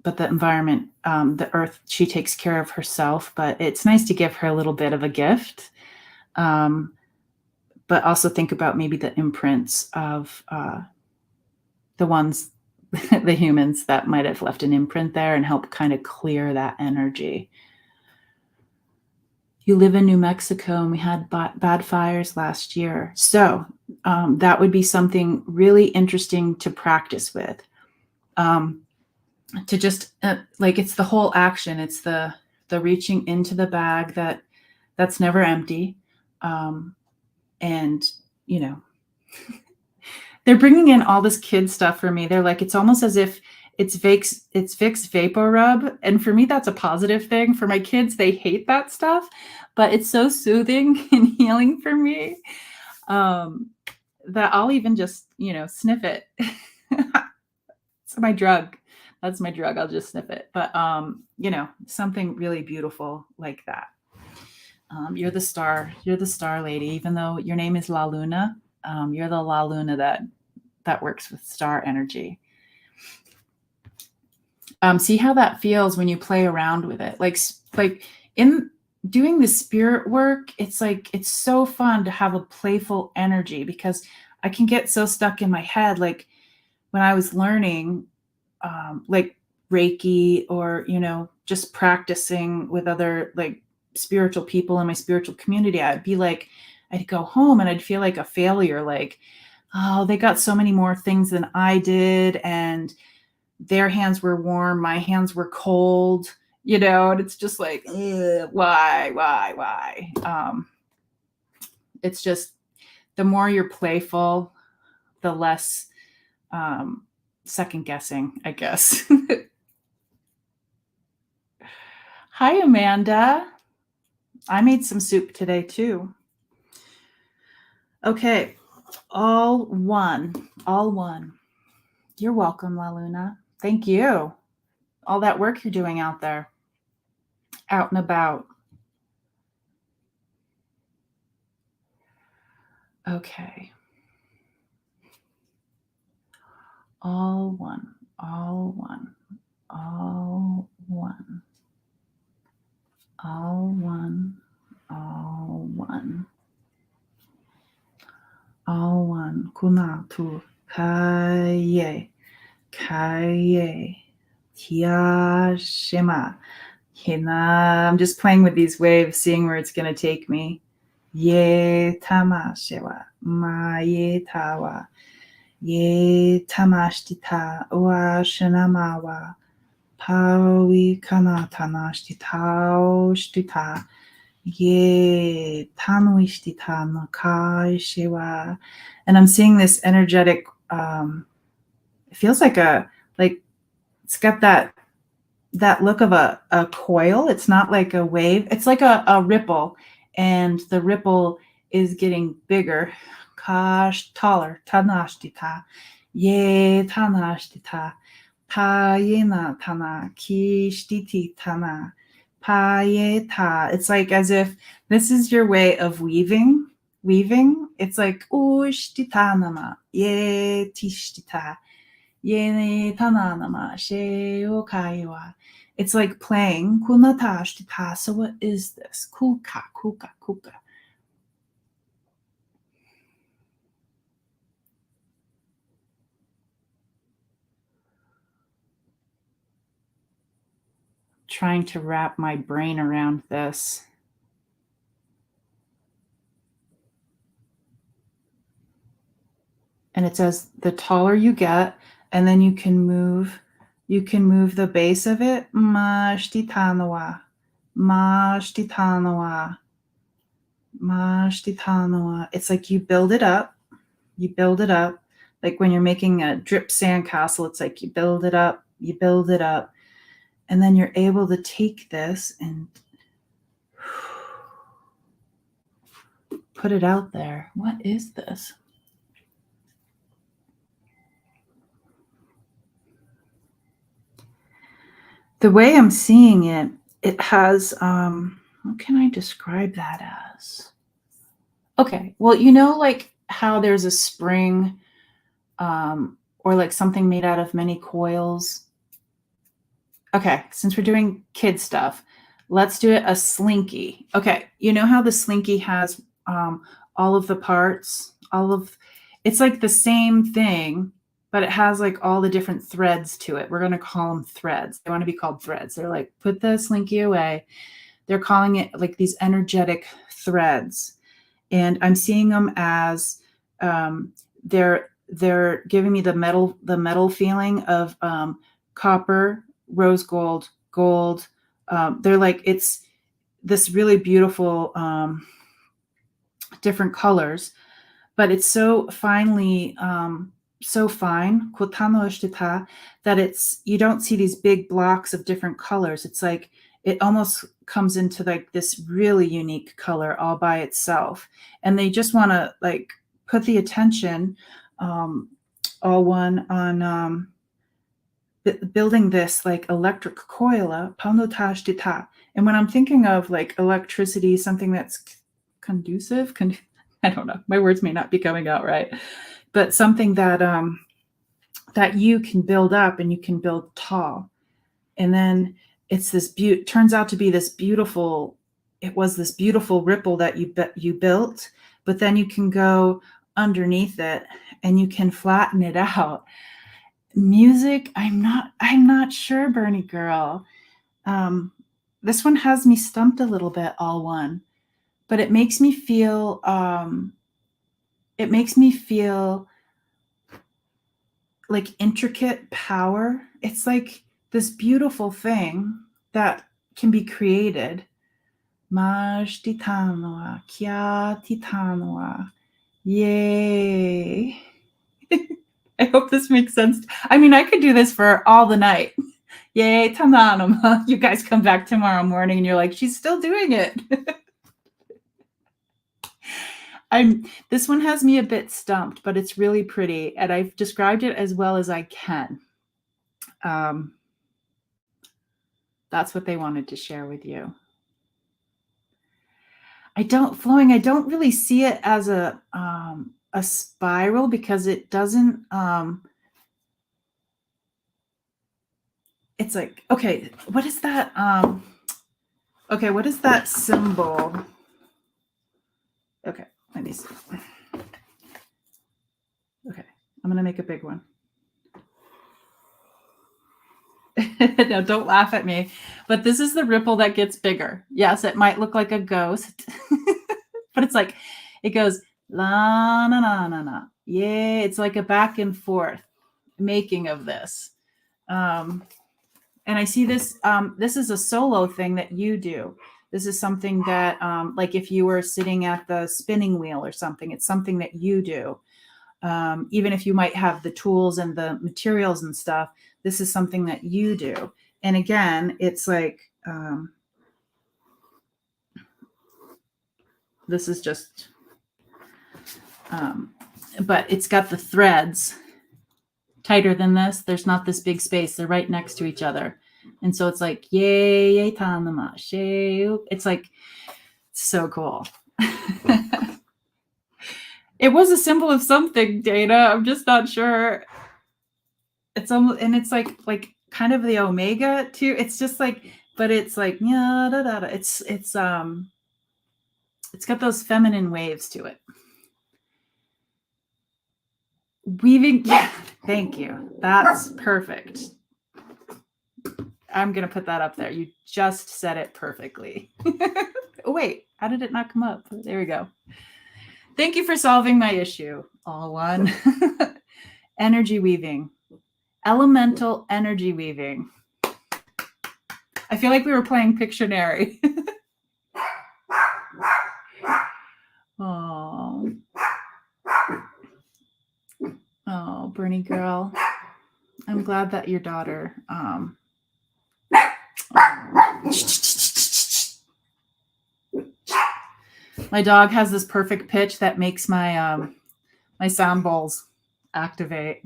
But the environment, the earth, she takes care of herself, but it's nice to give her a little bit of a gift. But also think about maybe the imprints of the ones, the humans that might have left an imprint there, and help kind of clear that energy. You live in New Mexico, and we had bad fires last year. So that would be something really interesting to practice with. To just like, it's the whole action. It's the reaching into the bag that's never empty. And, you know, they're bringing in all this kid stuff for me. They're like, it's almost as if it's Vicks Vapor Rub. And for me, that's a positive thing. For my kids, they hate that stuff, but it's so soothing and healing for me that I'll even just, sniff it. It's my drug. That's my drug. I'll just sniff it. But, something really beautiful like that. You're the star. You're the star lady. Even though your name is La Luna, you're the La Luna that works with star energy. See how that feels when you play around with it. Like in doing the spirit work, it's like, it's so fun to have a playful energy, because I can get so stuck in my head. Like when I was learning, like Reiki, or, just practicing with other like spiritual people in my spiritual community, I'd go home and I'd feel like a failure. Like, oh, they got so many more things than I did, and their hands were warm, my hands were cold, and it's just like, why? It's just, the more you're playful, the less second guessing, I guess. Hi, Amanda. I made some soup today too. Okay. All one. You're welcome, La Luna. Thank you. All that work you're doing out there, out and about. Okay. All one. Kunatu. Kaye. Tiashima. Hina. I'm just playing with these waves, seeing where it's going to take me. Ye tamashewa. Ma ye tawa. Ye tamashtita. Wa shinamawa. Pawi kana tanashtita. Shtita. Ye tanuishtita nakaishiwa. And I'm seeing this energetic, it feels like it's got that look of a coil. It's not like a wave. It's like a ripple, and the ripple is getting bigger. Kash taller. Tanashtita. Ye tanashtita. Pa yena tana. Ki shtiti tana. Pa ye ta. It's like as if this is your way of weaving. It's like ushtitanama. Ye tishtita. Ye tananama. She okaiwa. It's like playing. Kunatashita. So what is this? Kuka. Trying to wrap my brain around this. And it says the taller you get, and then you can move the base of it. Mashtitanawa. It's like you build it up. Like when you're making a drip sandcastle, it's like you build it up. And then you're able to take this and put it out there. What is this? The way I'm seeing it, it has, what can I describe that as? Okay, well, like how there's a spring, or like something made out of many coils. Okay, since we're doing kid stuff, let's do it a slinky. Okay, you know how the slinky has all of the parts, it's like the same thing, but it has like all the different threads to it. We're going to call them threads. They want to be called threads. They're like, put the slinky away. They're calling it like these energetic threads. And I'm seeing them as they're giving me the metal feeling of copper, rose gold, gold. They're like, it's this really beautiful different colors, but it's so finely so fine that it's, you don't see these big blocks of different colors. It's like it almost comes into like this really unique color all by itself, and they just want to like put the attention all one on building this like electric coil, Tutah. And when I'm thinking of like electricity, something that's conducive, I don't know, my words may not be coming out right, but something that that you can build up and you can build tall. And then it's this turns out to be this beautiful, it was this beautiful ripple that you built, but then you can go underneath it and you can flatten it out. Music, I'm not sure, Bernie girl. This one has me stumped a little bit, all one, but it makes me feel like intricate power. It's like this beautiful thing that can be created. Maj titanoa, kia titanoa. Yay. I hope this makes sense. I mean, I could do this for all the night. Yay, tananoma. You guys come back tomorrow morning and you're like, she's still doing it. This one has me a bit stumped, but it's really pretty, and I've described it as well as I can. That's what they wanted to share with you. I don't really see it as a spiral because it doesn't. It's like, okay, what is that? Okay, what is that symbol? Okay, let me see. Okay, I'm gonna make a big one. No, don't laugh at me. But this is the ripple that gets bigger. Yes, it might look like a ghost, but it's like, it goes la na na na na. Yay, it's like a back and forth making of this. And I see this, this is a solo thing that you do. This is something that, like if you were sitting at the spinning wheel or something, it's something that you do. Even if you might have the tools and the materials and stuff, this is something that you do. And again, it's like, this is just, but it's got the threads tighter than this. There's not this big space. They're right next to each other. And so it's like, yay, tanama, it's like, so cool. It was a symbol of something, Dana. I'm just not sure. It's almost, and it's like kind of the omega too. It's just like, but it's like, yeah, da, da, da. It's got those feminine waves to it. Weaving, yeah, thank you. That's perfect. I'm going to put that up there. You just said it perfectly. Oh, wait, how did it not come up? There we go. Thank you for solving my issue, all one. Energy weaving. Elemental energy weaving. I feel like we were playing Pictionary. Oh. Oh, Bernie girl. I'm glad that your daughter my dog has this perfect pitch that makes my my sound bowls activate.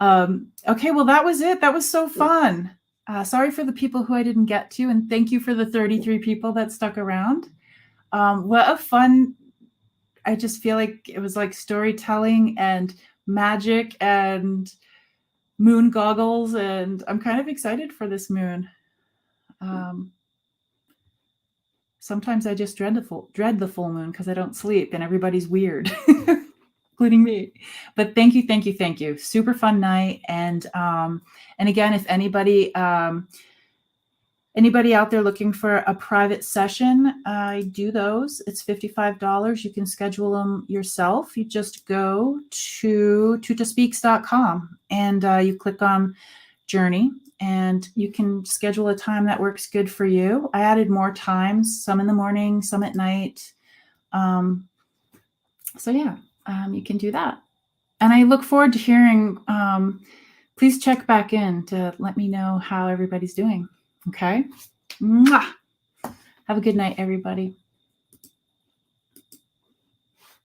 Okay, well, that was it. That was so fun. Sorry for the people who I didn't get to, and thank you for the 33 people that stuck around. What a fun I just feel like it was like storytelling and magic and moon goggles, and I'm kind of excited for this moon. Sometimes I just dread the full moon because I don't sleep and everybody's weird, including me. But thank you. Super fun night. And again, if anybody out there looking for a private session, I do those. It's $55. You can schedule them yourself. You just go to tutahspeaks.com and you click on Journey, and you can schedule a time that works good for you. I added more times, some in the morning, some at night. So yeah, you can do that. And I look forward to hearing, please check back in to let me know how everybody's doing. Okay. Mwah! Have a good night, everybody.